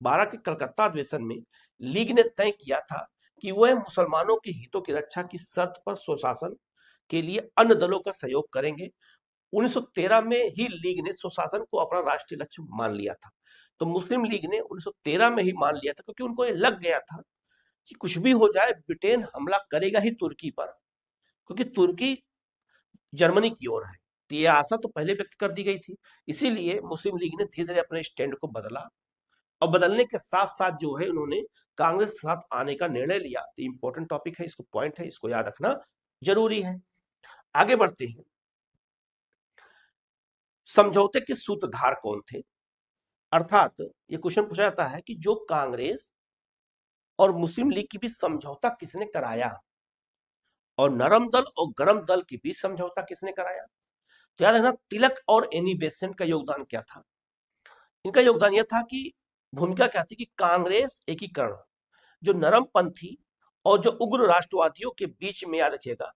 12 के कलकत्ता अधिवेशन में लीग ने तय किया था कि वह मुसलमानों के हितों की रक्षा की शर्त पर स्वशासन के लिए अन्य दलों का सहयोग करेंगे। 1913 में ही लीग ने स्वशासन को अपना राष्ट्रीय लक्ष्य मान लिया था। तो मुस्लिम लीग ने 1913 में ही मान लिया था, क्योंकि उनको ये लग गया था कि कुछ भी हो जाए ब्रिटेन हमला करेगा ही तुर्की पर, क्योंकि तुर्की जर्मनी की ओर है। तो ये आशा तो पहले व्यक्त कर दी गई थी। इसीलिए मुस्लिम लीग ने धीरे धीरे अपने स्टैंड को बदला और बदलने के साथ साथ जो है उन्होंने कांग्रेस के साथ आने का निर्णय लिया। तो इंपॉर्टेंट टॉपिक है, इसको पॉइंट है, इसको याद रखना जरूरी है। आगे बढ़ते हैं, समझौते के सूत्रधार कौन थे? अर्थात ये क्वेश्चन पूछा जाता है कि जो कांग्रेस और मुस्लिम लीग के बीच समझौता किसने कराया और नरम दल और गरम दल के बीच समझौता किसने कराया? तो याद रखना, तिलक और एनी बेसेंट का योगदान क्या था? इनका योगदान यह था कि भूमिका क्या थी कि कांग्रेस एकीकरण, जो नरमपंथी और जो उग्र राष्ट्रवादियों के बीच में, याद रखिएगा,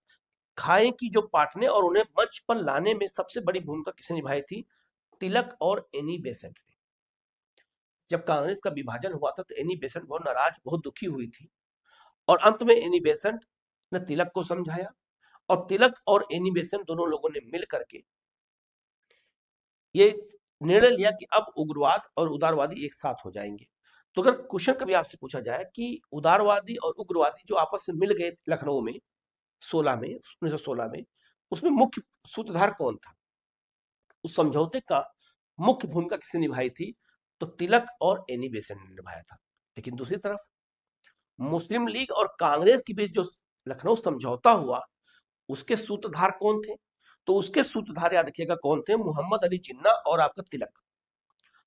खाए की जो पाटने और उन्हें मंच पर लाने में सबसे बड़ी भूमिका किसने निभाई थी? तिलक और एनी बेसेंट ने। जब कांग्रेस का विभाजन हुआ था तो एनी बेसेंट बहुत नाराज, बहुत दुखी हुई थी और अंत में एनी बेसेंट ने तिलक को समझाया और तिलक और एनी बेसेंट दोनों लोगों ने मिल करके ये निर्णय लिया कि अब उग्रवाद और उदारवादी एक साथ हो जाएंगे। तो अगर क्वेश्चन कभी आपसे पूछा जाए कि उदारवादी और उग्रवादी जो आपस में मिल गए लखनऊ में 1916 में, उसमें मुख्य सूत्रधार कौन था? उस समझौते का मुख्य भूमिका किसने निभाई थी? तो तिलक और एनी बेसेंट ने निभाया था। लेकिन दूसरी तरफ मुस्लिम लीग और कांग्रेस के बीच जो लखनऊ समझौता हुआ, उसके सूत्रधार कौन थे? तो उसके सूत्रधार याद रखिएगा कौन थे? मोहम्मद अली जिन्ना और आपका तिलक।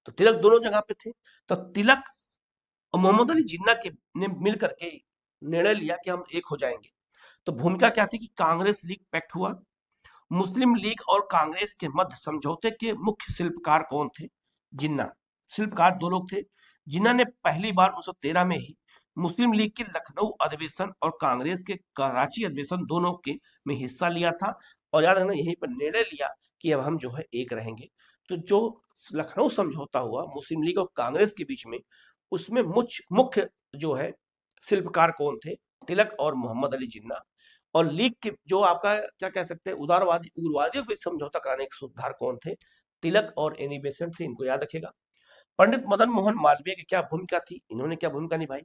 तो तिलक दोनों जगह पे थे। तो तिलक और मोहम्मद अली जिन्ना के ने मिलकर के निर्णय लिया कि हम एक हो जाएंगे। तो भूमिका क्या थी कि कांग्रेस लीग पैक्ट हुआ। मुस्लिम लीग और कांग्रेस के मध्य समझौते के मुख्य शिल्पकार कौन थे? जिन्ना। शिल्पकार दो लोग थे। जिन्ना ने पहली बार 1913 में ही मुस्लिम लीग के लखनऊ अधिवेशन और कांग्रेस के कराची अधिवेशन दोनों के में हिस्सा लिया था और याद रखना यहीं पर निर्णय लिया कि अब हम जो है एक रहेंगे। तो जो लखनऊ समझौता हुआ मुस्लिम लीग और कांग्रेस के बीच में, उसमें मुख्य जो है शिल्पकार कौन थे? तिलक और मोहम्मद अली जिन्ना। और लीग के जो आपका क्या कह सकते हैं उदारवादी उग्रवादियों के समझौता कराने के सूत्रधार कौन थे? तिलक और एनी बेसेंट थे। इनको याद रखेगा। पंडित मदन मोहन मालवीय की क्या भूमिका थी? इन्होंने क्या भूमिका निभाई?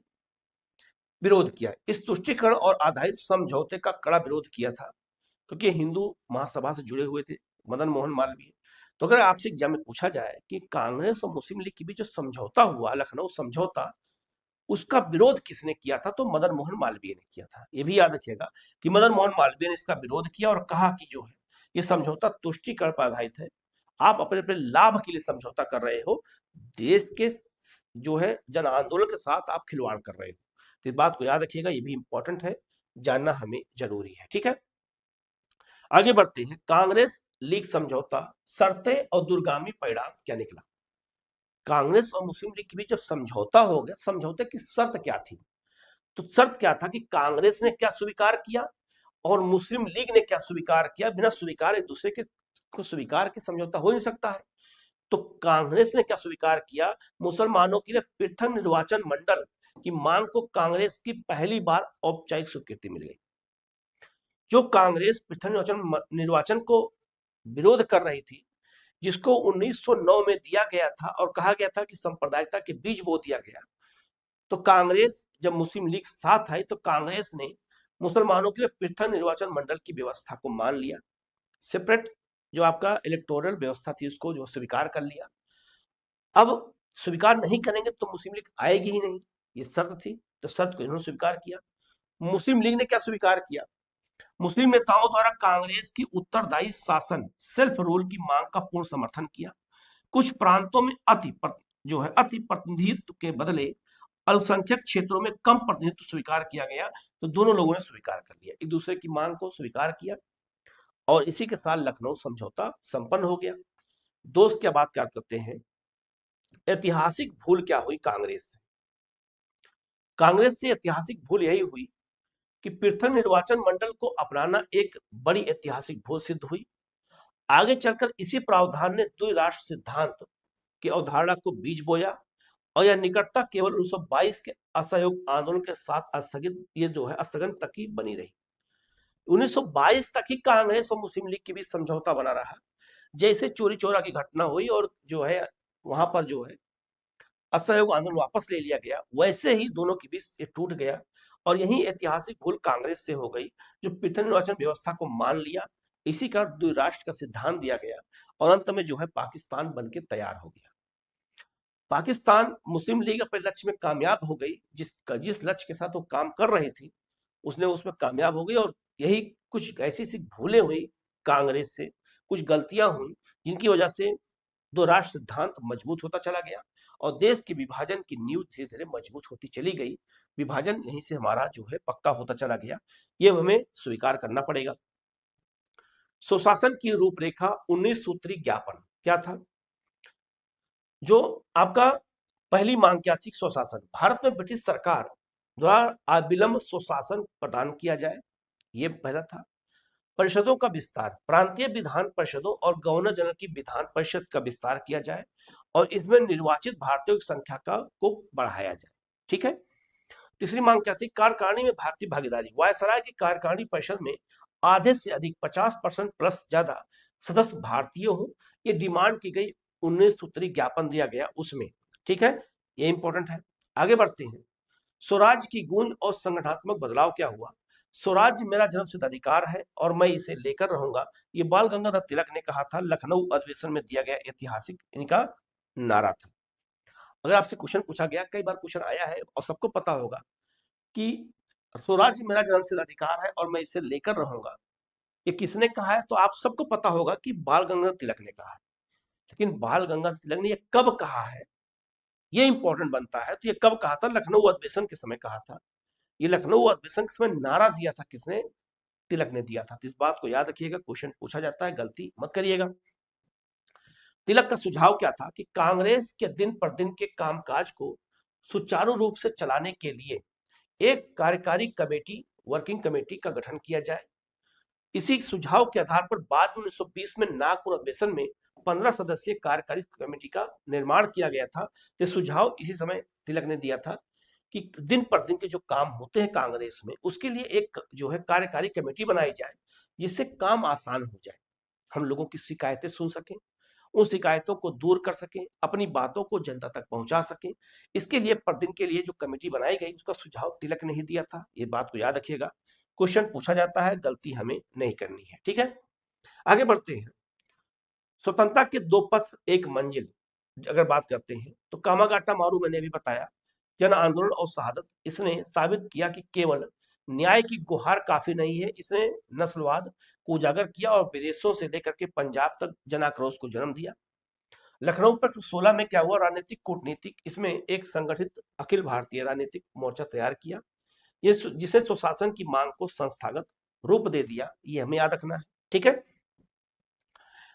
विरोध किया, इस तुष्टीकरण और आधारित समझौते का कड़ा विरोध किया था, क्योंकि हिंदू महासभा से जुड़े हुए थे मदन मोहन मालवीय। तो अगर आपसे एग्जाम में पूछा जाए कि कांग्रेस और मुस्लिम लीग के बीच जो समझौता हुआ, लखनऊ समझौता, उसका विरोध किसने किया था? तो मदन मोहन मालवीय ने किया था। ये भी याद रखिएगा कि मदन मोहन मालवीय ने इसका विरोध किया और कहा कि जो है ये समझौता तुष्टीकरण पर आधारित है, आप अपने अपने लाभ के लिए समझौता कर रहे हो, देश के जो है जन आंदोलन के साथ आप खिलवाड़ कर रहे हो। तो इस बात को याद रखिएगा, ये भी इंपॉर्टेंट है, जानना हमें जरूरी है। ठीक है, आगे बढ़ते हैं। कांग्रेस लीग समझौता, शर्तें और दूरगामी परिणाम क्या निकला। कांग्रेस और मुस्लिम लीग के बीच जब समझौता हो गया, समझौते की शर्त क्या थी? तो शर्त क्या था कि कांग्रेस ने क्या स्वीकार किया और मुस्लिम लीग ने क्या स्वीकार किया। बिना स्वीकार एक दूसरे के को स्वीकार के समझौता हो नहीं सकता है। तो कांग्रेस ने क्या स्वीकार किया, मुसलमानों के लिए पृथक निर्वाचन मंडल की मांग को कांग्रेस की पहली बार औपचारिक स्वीकृति मिल गई। जो कांग्रेस पृथक निर्वाचन को विरोध कर रही थी, जिसको 1909 में दिया गया था और कहा गया था कि सांप्रदायिकता के बीज बो दिया गया, तो कांग्रेस जब मुस्लिम लीग साथ आई तो कांग्रेस ने मुसलमानों के लिए पृथक निर्वाचन मंडल की व्यवस्था को मान लिया। सेपरेट जो आपका इलेक्टोरल व्यवस्था थी उसको जो स्वीकार कर लिया। अब स्वीकार नहीं करेंगे तो मुस्लिम लीग आएगी ही नहीं, ये शर्त थी। तो शर्त को इन्होंने स्वीकार किया। मुस्लिम लीग ने क्या स्वीकार किया, मुस्लिम नेताओं द्वारा कांग्रेस की उत्तरदायी शासन सेल्फ रूल की मांग का पूर्ण समर्थन किया। कुछ प्रांतों में अति प्रतिनिधित्व के बदले अल्पसंख्यक क्षेत्रों में कम प्रतिनिधित्व स्वीकार किया गया। तो दोनों लोगों ने स्वीकार कर लिया, एक दूसरे की मांग को स्वीकार किया और इसी के साथ लखनऊ समझौता संपन्न हो गया। दोस्त क्या बात करते हैं, ऐतिहासिक भूल क्या हुई कांग्रेस से? कांग्रेस से ऐतिहासिक भूल यही हुई कि पृथक निर्वाचन मंडल को अपनाना एक बड़ी ऐतिहासिक भूल सिद्ध हुई। आगे चलकर इसी प्रावधान ने द्विराष्ट्र सिद्धांत की अवधारणा को बीज बोया और यह निकटता केवल 1922 के असहयोग आंदोलन के साथ स्थगन तक ही बनी रही। 1922 तक ही कांग्रेस और मुस्लिम लीग के बीच समझौता बना रहा। जैसे चोरी चोरा की घटना हुई और वहां पर असहयोग आंदोलन वापस ले लिया गया, वैसे ही दोनों के बीच ये टूट गया और यही ऐतिहासिक भूल कांग्रेस से हो गई, जो पृथक निर्वाचन व्यवस्था को मान लिया। इसी का द्विराष्ट्र का सिद्धांत दिया गया और अंत में पाकिस्तान बनके तैयार हो गया। पाकिस्तान मुस्लिम लीग अपने लक्ष्य में कामयाब हो गई, जिस लक्ष्य के साथ वो काम कर रही थी उसमें कामयाब हो गई। और यही कुछ ऐसी सी भूलें हुई कांग्रेस से, कुछ गलतियां हुई जिनकी वजह से दो राष्ट्र सिद्धांत मजबूत होता चला गया और देश के विभाजन की नींव धीरे धीरे मजबूत होती चली गई। विभाजन यहीं से हमारा पक्का होता चला गया, ये हमें स्वीकार करना पड़ेगा। सुशासन की रूपरेखा 19 सूत्री ज्ञापन क्या था? जो आपका पहली मांग क्या थी? सुशासन। भारत में ब्रिटिश सरकार द्वारा अविलंब सुशासन प्रदान किया जाए, ये पहला था। परिषदों का विस्तार, प्रांतीय विधान परिषदों और गवर्नर जनरल की विधान परिषद का विस्तार किया जाए और इसमें निर्वाचित भारतीयों की संख्या को बढ़ाया जाए। ठीक है। तीसरी मांग क्या थी? कार्यकारिणी में भारतीय भागीदारी। वायसराय की कार्यकारिणी परिषद में आधे से अधिक 50% प्लस ज्यादा सदस्य भारतीय हो, ये डिमांड की गई। 19 सूत्री ज्ञापन दिया गया उसमें। ठीक है, ये इंपॉर्टेंट है। आगे बढ़ते हैं। स्वराज की गूंज और संगठनात्मक बदलाव क्या हुआ? स्वराज मेरा जन्मसिद्ध अधिकार है और मैं इसे लेकर रहूंगा, ये बाल गंगाधर तिलक ने कहा था। लखनऊ अधिवेशन में दिया गया ऐतिहासिक इनका नारा था। अगर आपसे क्वेश्चन पूछा गया, कई बार क्वेश्चन आया है और सबको पता होगा कि स्वराज मेरा जन्मसिद्ध अधिकार है और मैं इसे लेकर रहूंगा, ये किसने कहा है? तो आप सबको पता होगा कि बाल गंगाधर तिलक ने कहा है। लेकिन बाल गंगाधर तिलक ने ये कब कहा है, ये इंपॉर्टेंट बनता है। तो ये कब कहा था? लखनऊ अधिवेशन के समय कहा था। ये लखनऊ अधिवेशन के समय नारा दिया था किसने? तिलक ने दिया था। तो इस बात को याद रखिएगा, क्वेश्चन पूछा जाता है, गलती मत करिएगा। तिलक का सुझाव क्या था कि कांग्रेस के दिन पर दिन के कामकाज को सुचारू रूप से चलाने के लिए एक कार्यकारी कमेटी, वर्किंग कमेटी का गठन किया जाए। इसी सुझाव के आधार पर बाद में 1920 में नागपुर अधिवेशन में 15 सदस्यीय कार्यकारी कमेटी का निर्माण किया गया था। तो सुझाव इसी समय तिलक ने दिया था कि दिन पर दिन के जो काम होते हैं कांग्रेस में, उसके लिए एक कार्यकारी कमेटी बनाई जाए, जिससे काम आसान हो जाए, हम लोगों की शिकायतें सुन सकें, उन शिकायतों को दूर कर सकें, अपनी बातों को जनता तक पहुंचा सकें। इसके लिए पर दिन के लिए जो कमेटी बनाई गई, उसका सुझाव तिलक ने ही दिया था। ये बात को याद रखिएगा, क्वेश्चन पूछा जाता है, गलती हमें नहीं करनी है। ठीक है, आगे बढ़ते हैं। स्वतंत्रता के दो पथ एक मंजिल अगर बात करते हैं तो कामागाटा मारू मैंने भी बताया, जन आंदोलन और शहादत, इसने साबित किया कि केवल न्याय की गुहार काफी नहीं है। इसने नस्लवाद को उजागर किया और विदेशों से लेकर के पंजाब तक जन आक्रोश को जन्म दिया। लखनऊ पर 16 में क्या हुआ? राजनीतिक कूटनीतिक, इसमें एक संगठित अखिल भारतीय राजनीतिक मोर्चा तैयार किया, जिसने सुशासन की मांग को संस्थागत रूप दे दिया। ये हमें याद रखना है। ठीक है,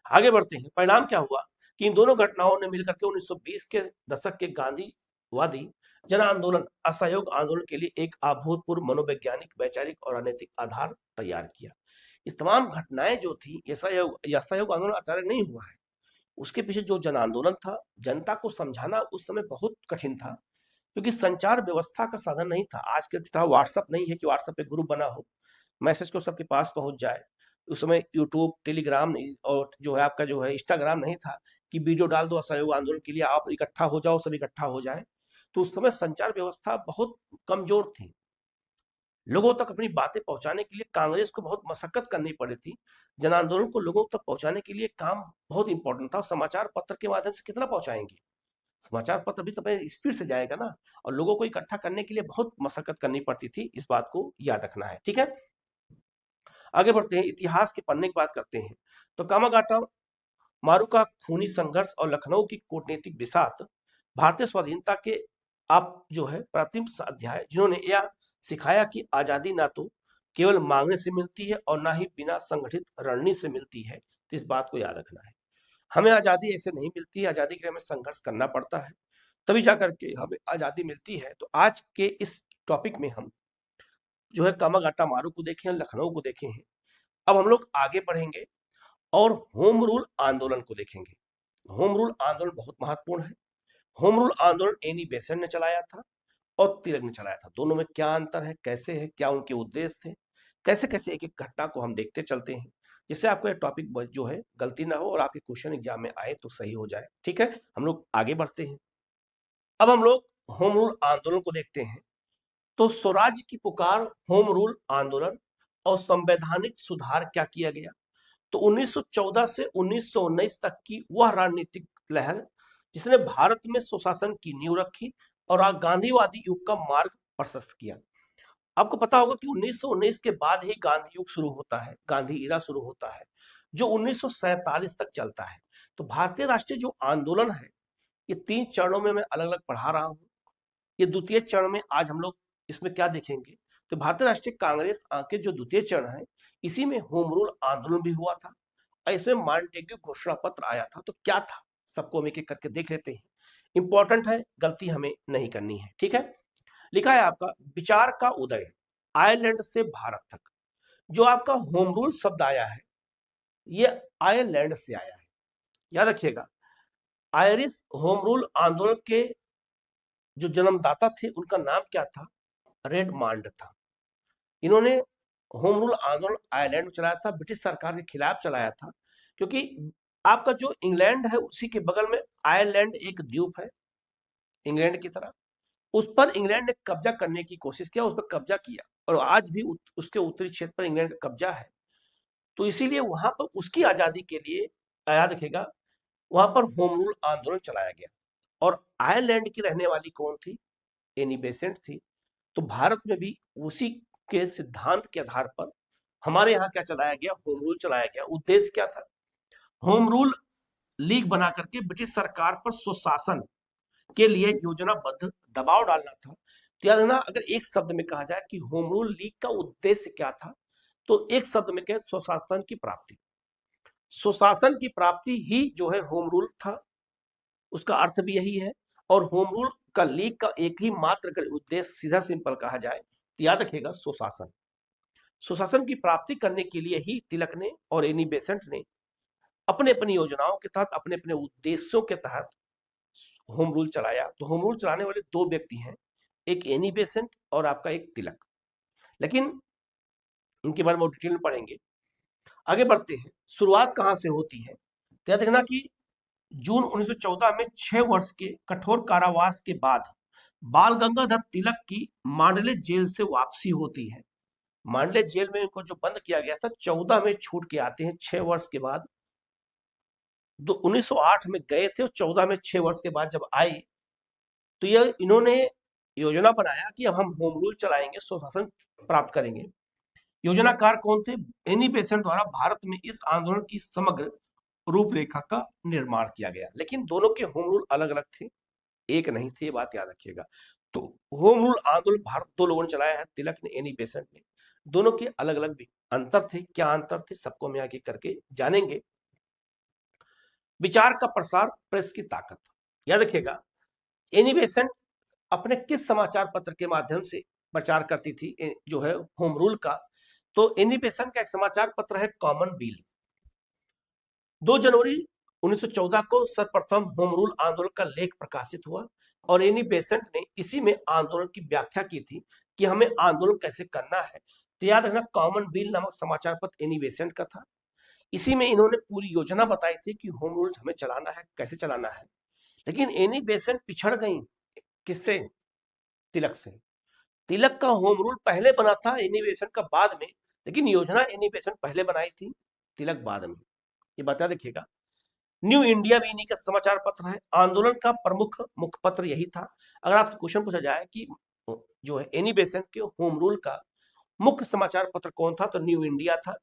आगे बढ़ते हैं। परिणाम क्या हुआ कि इन दोनों घटनाओं ने मिलकर के 1920 के दशक के गांधीवादी जन आंदोलन, असहयोग आंदोलन के लिए एक अभूतपूर्व मनोवैज्ञानिक, वैचारिक और राजनीतिक आधार तैयार किया। इस तमाम घटनाएं जो थी, ये असहयोग आंदोलन अचानक नहीं हुआ है। उसके पीछे जो जन आंदोलन था, जनता को समझाना उस समय बहुत कठिन था, क्योंकि संचार व्यवस्था का साधन नहीं था। आज के तरह व्हाट्सएप नहीं है कि व्हाट्सएप पे ग्रुप बना हो, मैसेज को सबके पास पहुंच जाए। उस समय यूट्यूब, टेलीग्राम और जो है आपका जो है इंस्टाग्राम नहीं था कि वीडियो डाल दो असहयोग आंदोलन के लिए, आप इकट्ठा हो जाओ, सब इकट्ठा हो जाए। तो उस समय संचार व्यवस्था बहुत कमजोर थी। लोगों तक अपनी बातें पहुंचाने के लिए कांग्रेस को बहुत मशक्कत करनी पड़ी थी। जन आंदोलन को लोगों तक पहुंचाने के लिए काम बहुत इंपॉर्टेंट था। समाचार पत्र के माध्यम से कितना पहुंचाएंगे? समाचार पत्र भी तो स्पीड से जाएगा ना, और लोगों को इकट्ठा करने के लिए बहुत मशक्कत करनी पड़ती थी। इस बात को याद रखना है, ठीक है। आगे बढ़ते हैं, इतिहास के पन्ने की बात करते हैं। तो कामागाटा मारू का खूनी संघर्ष और लखनऊ की कूटनीतिक बिसात भारतीय स्वाधीनता के आप जो है प्राथमिक अध्याय, जिन्होंने यह सिखाया कि आजादी ना तो केवल मांगने से मिलती है और ना ही बिना संगठित रणनीति से मिलती है। तो इस बात को याद रखना है, हमें आजादी ऐसे नहीं मिलती है। आजादी के लिए हमें संघर्ष करना पड़ता है, तभी जाकर के हमें आजादी मिलती है। तो आज के इस टॉपिक में हम जो है कामागाटा मारू को देखे हैं, लखनऊ को देखे हैं। अब हम लोग आगे बढ़ेंगे और होम रूल आंदोलन को देखेंगे। होम रूल आंदोलन बहुत महत्वपूर्ण है। होम रूल आंदोलन एनी बेसेंट ने चलाया था और तिलक ने चलाया था। दोनों में क्या अंतर है, कैसे है, क्या उनके उद्देश्य थे, कैसे कैसे एक एक घटना को हम देखते चलते हैं, जिससे आपको ये टॉपिक जो है गलती ना हो और आपके क्वेश्चन एग्जाम में आए तो सही हो जाए, ठीक है। हम लोग आगे बढ़ते हैं। अब हम लोग होम रूल आंदोलन को देखते हैं। तो स्वराज की पुकार, होम रूल आंदोलन और संवैधानिक सुधार क्या किया गया। तो 1914 से 1919 तक की वह राजनीतिक लहर जिसने भारत में सुशासन की नींव रखी और गांधीवादी युग का मार्ग प्रशस्त किया। आपको पता होगा कि 1919 के बाद ही गांधी युग शुरू होता है, गांधी इरा शुरू होता है, जो 1947 तक चलता है। तो भारतीय राष्ट्रीय जो आंदोलन है, ये 3 चरणों में मैं अलग अलग पढ़ा रहा हूँ। ये द्वितीय चरण में आज हम लोग इसमें क्या देखेंगे, तो भारतीय राष्ट्रीय कांग्रेस के जो द्वितीय चरण है, इसी में होम रूल आंदोलन भी हुआ था। ऐसे मॉन्टेग्यू घोषणा पत्र आया था। तो क्या था, सबको हम एक एक करके देख लेते हैं। इंपॉर्टेंट है, गलती हमें नहीं करनी है, ठीक है। लिखा है आपका, विचार का उदय, आयरलैंड से भारत तक। जो आपका होम रूल शब्द आया है, ये आयरलैंड से आया है, याद रखिएगा। आयरिश होम रूल आंदोलन के जो जन्मदाता थे, उनका नाम क्या था, रेडमांड था। इन्होंने होम रूल आंदोलन आयरलैंड में चलाया था, ब्रिटिश सरकार के खिलाफ चलाया था, क्योंकि आपका जो इंग्लैंड है उसी के बगल में आयरलैंड एक द्वीप है इंग्लैंड की तरह। उस पर इंग्लैंड ने कब्जा करने की कोशिश किया, उस पर कब्जा किया, और आज भी उसके उत्तरी क्षेत्र पर इंग्लैंड का कब्जा है। तो इसीलिए वहां पर उसकी आजादी के लिए, याद रखेगा, वहां पर होम रूल आंदोलन चलाया गया। और आयरलैंड की रहने वाली कौन थी, एनी बेसेंट थी। तो भारत में भी उसी के सिद्धांत के आधार पर हमारे यहाँ क्या चलाया गया, होम रूल चलाया गया। उद्देश्य क्या था, होम रूल लीग बना करके ब्रिटिश सरकार पर सुशासन के लिए योजनाबद्ध दबाव डालना था। तो याद रखना, अगर एक शब्द में कहा जाए कि होम रूल लीग का उद्देश्य क्या था, तो एक शब्द में कहे, सुशासन की प्राप्ति। सुशासन की प्राप्ति ही जो है होम रूल था, उसका अर्थ भी यही है। और होम रूल का लीग का एक ही मात्र उद्देश्य, सीधा सिंपल कहा जाए तो याद रखिएगा, सुशासन। सुशासन की प्राप्ति करने के लिए ही तिलक ने और एनी बेसेंट ने अपने अपनी योजनाओं के तहत, अपने अपने उद्देश्यों के तहत होम रूल चलाया। तो होम रूल चलाने वाले 2 व्यक्ति हैं, एक एनी बेसेंट और आपका एक तिलक। लेकिन इनके बारे में डिटेल में पढ़ेंगे। आगे बढ़ते हैं, शुरुआत कहां से होती है, तो याद रखना कि जून 1914 में 6 वर्ष के कठोर कारावास के बाद बाल गंगाधर तिलक की मांडले जेल से वापसी होती है। मांडले जेल में इनको जो बंद किया गया था, 14 में छूट के आते हैं 6 वर्ष के बाद। 1908 में गए थे और 14 में 6 वर्ष के बाद जब आए, तो यह इन्होंने योजना बनाया कि अब हम होम रूल चलाएंगे, सुशासन प्राप्त करेंगे। योजनाकार कौन थे, एनी बेसेंट द्वारा भारत में इस आंदोलन की समग्र रूपरेखा का निर्माण किया गया। लेकिन दोनों के होम रूल अलग अलग थे, एक नहीं थे, ये बात याद रखिएगा। तो होम रूल आंदोलन भारत 2 लोगों ने चलाया है, तिलक ने, एनी बेसेंट ने। दोनों के अलग अलग भी अंतर थे। क्या अंतर थे, सबको हम आगे करके जानेंगे। विचार का प्रसार, प्रेस की ताकत। याद रखिएगा, एनी बेसेंट अपने किस समाचार पत्र के माध्यम से प्रचार करती थी जो है होम रूल का? तो एनी बेसेंट का एक समाचार पत्र है कॉमनवील। 2 जनवरी 1914 को सर्वप्रथम होम रूल आंदोलन का लेख प्रकाशित हुआ और एनी बेसेंट ने इसी में आंदोलन की व्याख्या की थी कि हमें आंदोलन कैसे करना है। तो याद रखना, कॉमनवील नामक समाचार पत्र एनी बेसेंट का था। इसी में इन्होंने पूरी योजना बताई थी कि होम रूल हमें चलाना है, कैसे चलाना है। लेकिन एनी बेसेंट पिछड़ गई किससे? तिलक से। तिलक का होम रूल पहले बना था, एनी बेसेंट का बाद में, लेकिन योजना एनी बेसेंट पहले बनाई थी, तिलक बाद में। ये बता देखिएगा। न्यू इंडिया भी इन्हीं का समाचार पत्र है। आंदोलन का प्रमुख मुखपत्र यही था। अगर आपसे क्वेश्चन पूछा जाए कि जो है एनी बेसेंट के होम रूल का मुख्य समाचार पत्र कौन था, तो न्यू इंडिया था,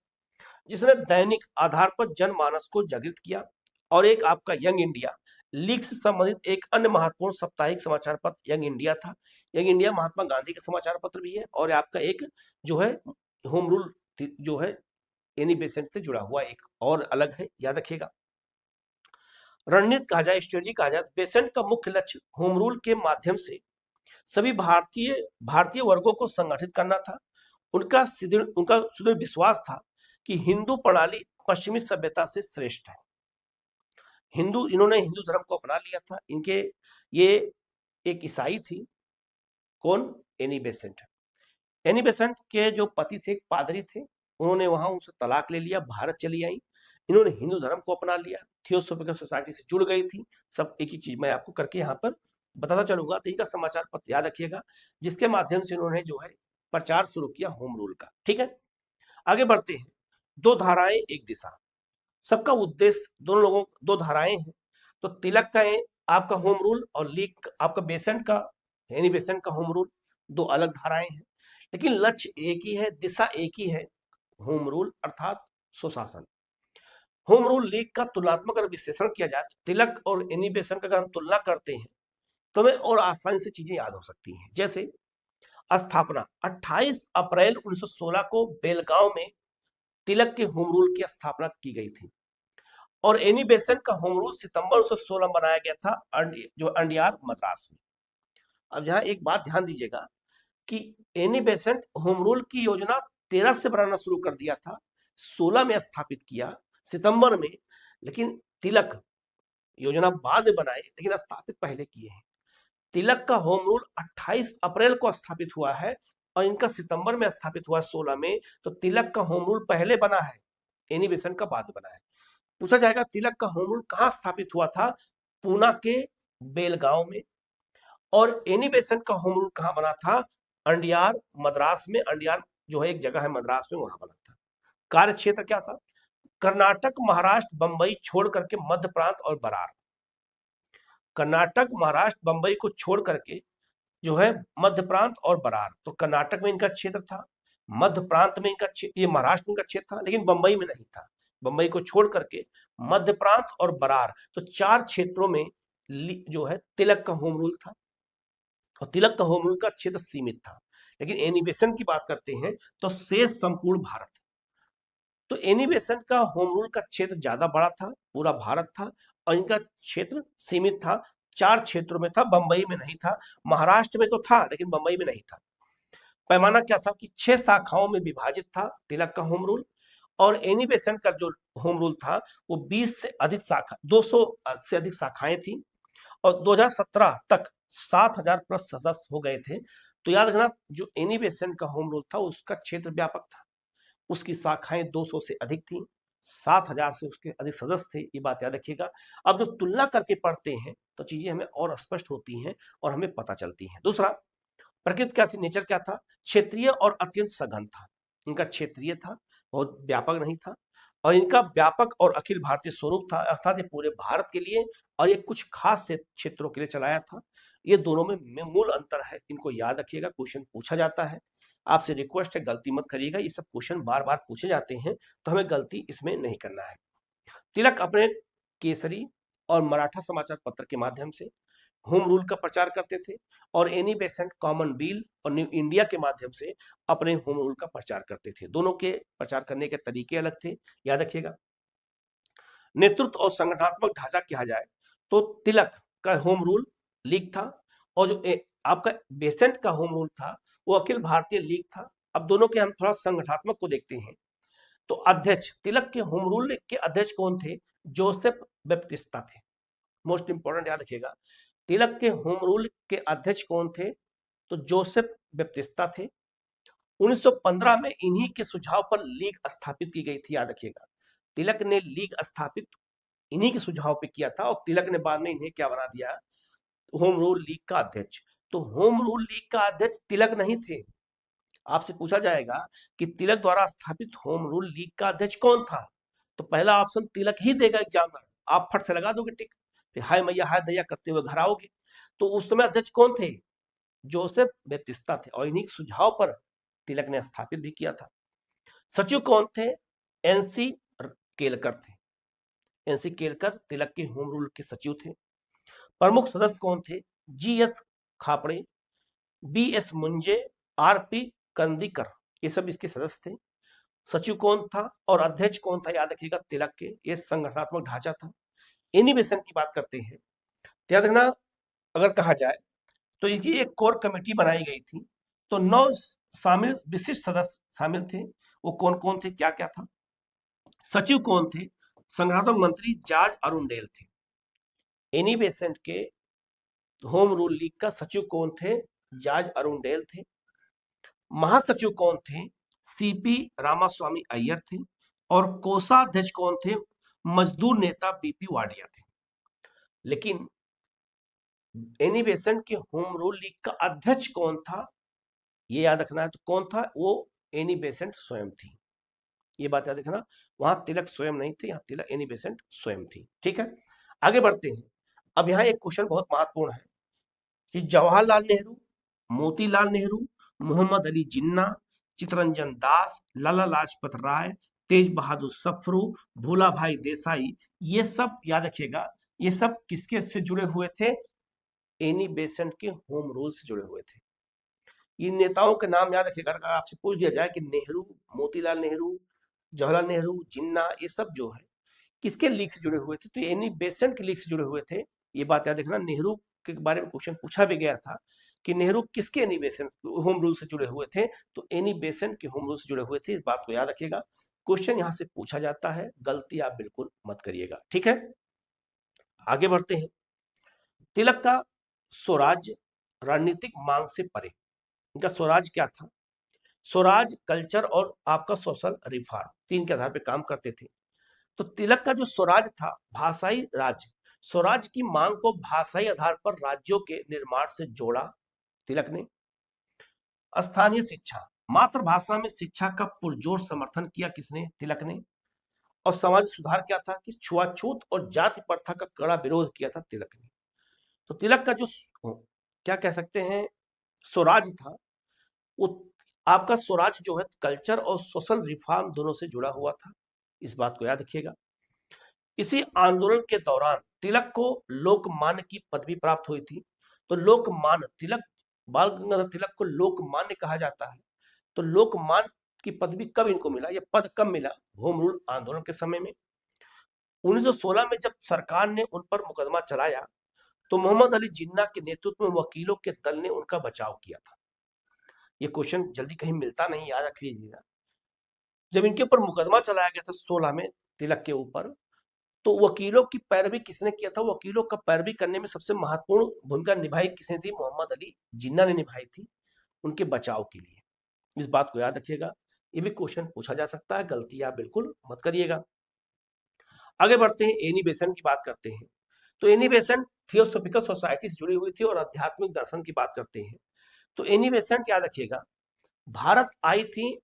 जिसने दैनिक आधार पर जनमानस को जागृत किया। और एक आपका यंग इंडिया लीग से संबंधित एक अन्य महत्वपूर्ण साप्ताहिक समाचार पत्र यंग इंडिया था। यंग इंडिया महात्मा गांधी का समाचार पत्र भी है और आपका एक जो है होम रूल जो है एनी बेसेंट से जुड़ा हुआ एक और अलग है, याद रखिएगा। रणनीति कहा जाए, स्ट्रेटजी कहा जाए, बेसेंट का मुख्य लक्ष्य होम रूल के माध्यम से सभी भारतीय वर्गों को संगठित करना था। उनका सुदृढ़ विश्वास था कि हिंदू प्रणाली पश्चिमी सभ्यता से श्रेष्ठ है। इन्होंने हिंदू धर्म को अपना लिया था। ये एक ईसाई थी। कौन? Annie Besant. एनी बेसेंट के जो पति थे एक पादरी थे, उन्होंने वहां उनसे तलाक ले लिया, भारत चली आई। इन्होंने हिंदू धर्म को अपना लिया, थियोसॉफिकल सोसाइटी से जुड़ गई थी। सब एक ही चीज मैं आपको करके यहाँ पर बताता चलूंगा। तो इनका समाचार पत्र याद रखिएगा, जिसके माध्यम से इन्होंने जो है प्रचार शुरू किया होम रूल का। ठीक है, आगे बढ़ते हैं। 2 धाराएं एक दिशा, सबका उद्देश्य, दोनों लोगों, 2 धाराएं हैं। तो तिलक का आपका होम रूल और लीग आपका बेसेंट का, एनी बेसेंट का होम रूल, 2 अलग धाराएं हैं, लेकिन लक्ष्य एक ही है, दिशा एक ही है, होम रूल अर्थात सुशासन। होम रूल लीग का तुलनात्मक अगर विश्लेषण किया जाए तो तिलक और एनी बेसेंट का अगर हम तुलना करते हैं तो हमें और आसानी से चीजें याद हो सकती हैं। जैसे स्थापना 28 अप्रैल 1916 को बेलगांव में तिलक के होम रूल की स्थापना की गई थी और एनी बेसेंट का होम रूल सितंबर 1916 में बनाया गया था जो अंडियार मद्रास में। अब यहाँ एक बात ध्यान दीजिएगा कि एनी बेसेंट होम रूल की योजना 13 से बनाना शुरू कर दिया था, 16 में स्थापित किया सितंबर में, लेकिन तिलक योजना बाद में बनाए लेकिन स्थापित पहले किए हैं। तिलक का होम रूल 28 अप्रैल को स्थापित हुआ है और इनका सितंबर में स्थापित हुआ 16 में। तो तिलक का होम रूल पहले बना है, एनी बेसेंट का बाद में बना है। पूछा जाएगा तिलक का होम रूल कहाँ स्थापित हुआ था? पूना के बेलगांव में। और एनी बेसेंट का होम रूल कहाँ बना था? अंडियार मद्रास में। अंडियार जो है एक जगह है मद्रास में, वहां बना था। कार्य क्षेत्र क्या था? कर्नाटक, महाराष्ट्र, बंबई छोड़ करके मध्य प्रांत और बरार। कर्नाटक, महाराष्ट्र, बंबई को छोड़ करके जो है मध्य प्रांत और बरार। तो कर्नाटक में इनका क्षेत्र था, मध्य प्रांत में इनका ये महाराष्ट्र में इनका क्षेत्र था, लेकिन बंबई में नहीं था। बंबई को छोड़ करके मध्य प्रांत और बरार, तो 4 क्षेत्रों में जो है तिलक का होम रूल था और तिलक का होम रूल का क्षेत्र सीमित था। लेकिन एनी बेसेंट की बात करते हैं तो शेष संपूर्ण भारत। तो एनी बेसेंट का होम रूल का क्षेत्र ज्यादा बड़ा था, पूरा भारत था, और इनका क्षेत्र सीमित था, 4 क्षेत्रों में था, बंबई में नहीं था। महाराष्ट्र में तो था लेकिन बंबई में नहीं था। पैमाना क्या था कि 6 शाखाओं में विभाजित था तिलक का होम रूल, और एनी बेसेंट का जो होम रूल था वो 20 से अधिक शाखा, 200 से अधिक शाखाएं थी और 2017 तक 7000 प्लस सदस्य हो गए थे। तो याद रखना, जो एनी बेसेंट का होम रूल था उसका क्षेत्र व्यापक था, उसकी शाखाएं 200 से अधिक थी, 7000 से उसके अधिक सदस्य थे, ये बात याद रखिएगा। अब जब तुलना करके पढ़ते हैं तो चीजें हमें और स्पष्ट होती हैं और हमें पता चलती हैं। दूसरा, प्रकृति क्या थी, नेचर क्या था? क्षेत्रीय और अत्यंत सघन था। इनका क्षेत्रीय था, बहुत व्यापक नहीं था, और इनका व्यापक और अखिल भारतीय स्वरूप था, अर्थात ये पूरे भारत के लिए और ये कुछ खास से क्षेत्रों के लिए चलाया था। ये दोनों में मूल अंतर है, इनको याद रखिएगा, क्वेश्चन पूछा जाता है। आपसे रिक्वेस्ट है, गलती मत करिएगा, ये सब क्वेश्चन बार बार पूछे जाते हैं तो हमें गलती इसमें नहीं करना है। तिलक अपने केसरी और मराठा समाचार पत्र के माध्यम से होम रूल का प्रचार करते थे और एनी बेसेंट कॉमनवील और न्यू इंडिया के माध्यम से अपने होम रूल का प्रचार करते थे। दोनों के प्रचार करने के तरीके अलग थे, याद रखिएगा। नेतृत्व और संगठनात्मक ढांचा कहा जाए तो तिलक का होम रूल लीग था, और जो आपका बेसेंट का होम रूल था वो अखिल भारतीय लीग था। अब दोनों के हम थोड़ा संगठनात्मक को देखते हैं। तो अध्यक्ष, तिलक के होम रूल के अध्यक्ष कौन थे? जोसेफ बैप्टिस्टा थे। मोस्ट इंपोर्टेंट याद रखिएगा, तिलक के होम रूल के अध्यक्ष कौन थे? तो जोसेफ बैप्टिस्टा थे। 1915 में इन्हीं के सुझाव पर लीग स्थापित की गई थी, याद रखिएगा। तिलक ने लीग स्थापित इन्हीं के सुझाव पे किया था, और तिलक ने बाद में इन्हें क्या बना दिया? होम रूल लीग का अध्यक्ष। तो होम रूल लीग का अध्यक्ष तिलक नहीं थे। आपसे पूछा जाएगा कि तिलक द्वारा स्थापित होम रूल लीग का अध्यक्ष कौन था, तो पहला ऑप्शन तिलक ही देगा एग्जामिनर। आप फट से लगा दोगे टिक, फिर हाय मैया हाय दैया करते हुए घर आओगे। तो उस समय अध्यक्ष कौन थे? जोसेफ बैप्टिस्टा थे, और इन्हीं सुझाव पर तिलक ने स्थापित भी किया था। सचिव कौन थे? एनसी केलकर थे। एनसी केलकर तिलक के होम रूल के सचिव थे। प्रमुख सदस्य कौन थे? जीएस खापड़े, बीएस मुंजे, आरपी कंदीकर, ये सब इसके सदस्य थे। सचिव कौन था और अध्यक्ष कौन था? याद रखिएगा, तिलक के। ये संगठनात्मक ढांचा था। इनिवेशन की बात करते हैं, याद रखना, अगर कहा जाए तो ये एक कोर कमेटी बनाई गई थी, तो 9 शामिल विशिष्ट सदस्य शामिल थे। वो कौन कौन थे, क्या क्या था? सचिव कौन थे? संगठनात्मक मंत्री जॉर्ज अरुंडेल थे। एनी बेसेंट के होम रूल लीग का सचिव कौन थे? जॉर्ज अरुंडेल थे। महासचिव कौन थे? सीपी रामास्वामी अय्यर थे। और कोषाध्यक्ष कौन थे? मजदूर नेता बीपी वाडिया थे। लेकिन एनी बेसेंट के होम रूल लीग का अध्यक्ष कौन था, ये याद रखना है। तो कौन था वो? एनी बेसेंट स्वयं थी। ये बात याद रखना, वहां तिलक स्वयं नहीं थे, यहाँ तिलक एनी बेसेंट स्वयं थी। ठीक है, आगे बढ़ते हैं। अब यहाँ एक क्वेश्चन बहुत महत्वपूर्ण है कि जवाहरलाल नेहरू, मोतीलाल नेहरू, मोहम्मद अली जिन्ना, चित्तरंजन दास, लाला लाजपत राय, तेज बहादुर सप्रू, भूला भाई देसाई, ये सब याद रखिएगा, ये सब किसके से जुड़े हुए थे? एनी बेसेंट के होम रूल से जुड़े हुए थे। इन नेताओं के नाम याद रखिएगा। अगर आपसे पूछ दिया जाए कि नेहरू, मोतीलाल नेहरू, जवाहरलाल नेहरू, जिन्ना, ये सब जो है किसके लीग से जुड़े हुए थे? तो एनी बेसेंट के लीग से जुड़े हुए थे। ये बात याद रखना। नेहरू के बारे में क्वेश्चन पूछा भी गया था कि नेहरू किसके एनी बेसेंट होम रूल से जुड़े हुए थे? तो एनी बेसेंट के होम रूल से जुड़े हुए थे। इस बात को याद रखिएगा, क्वेश्चन यहां से पूछा जाता है, गलती आप बिल्कुल मत करिएगा। ठीक है, आगे बढ़ते हैं। तिलक का स्वराज रणनीतिक मांग से परे, इनका स्वराज क्या था? स्वराज कल्चर और आपका सोशल रिफॉर्म, तीन के आधार पर काम करते थे। तो तिलक का जो स्वराज था, भाषाई राज्य, स्वराज की मांग को भाषाई आधार पर राज्यों के निर्माण से जोड़ा तिलक ने। स्थानीय शिक्षा, मातृभाषा में शिक्षा का पुरजोर समर्थन किया किसने? तिलक ने। और समाज सुधार क्या था कि छुआछूत और जाति प्रथा का कड़ा विरोध किया था तिलक ने। तो तिलक का जो क्या कह सकते हैं स्वराज था, वो आपका स्वराज जो है कल्चर और सोशल रिफॉर्म दोनों से जुड़ा हुआ था। इस बात को याद रखिएगा। इसी आंदोलन के दौरान तिलक को लोकमान्य की पदवी प्राप्त हुई थी। तो लोकमान्य तिलक, बाल गंगाधर तिलक को लोकमान्य कहा जाता है। तो लोकमान्य की पदवी कब इनको मिला, यह पद कब मिला? होम रूल आंदोलन के समय में। 1916 में जब सरकार ने उन पर मुकदमा चलाया, तो मोहम्मद अली जिन्ना के नेतृत्व में वकीलों के दल ने उनका बचाव किया था। ये क्वेश्चन जल्दी कहीं मिलता नहीं, याद रख लीजिएगा। जब इनके ऊपर मुकदमा चलाया गया था 16 में तिलक के ऊपर, तो वकीलों की पैरवी किसने किया था? वकीलों का पैरवी करने में सबसे महत्वपूर्ण भूमिका निभाई किसने थी? मोहम्मद अली जिन्ना ने निभाई थी, उनके बचाव के लिए। इस बात को याद रखिएगा, ये भी क्वेश्चन पूछा जा सकता है, गलती आप बिल्कुल मत करिएगा। आगे बढ़ते हैं, एनी बेसेंट की बात करते हैं। तो एनी बेसेंट थियोसॉफिकल सोसाइटी से जुड़ी हुई थी और आध्यात्मिक दर्शन की बात करते हैं। तो एनी बेसेंट याद रखिएगा, भारत आई थी,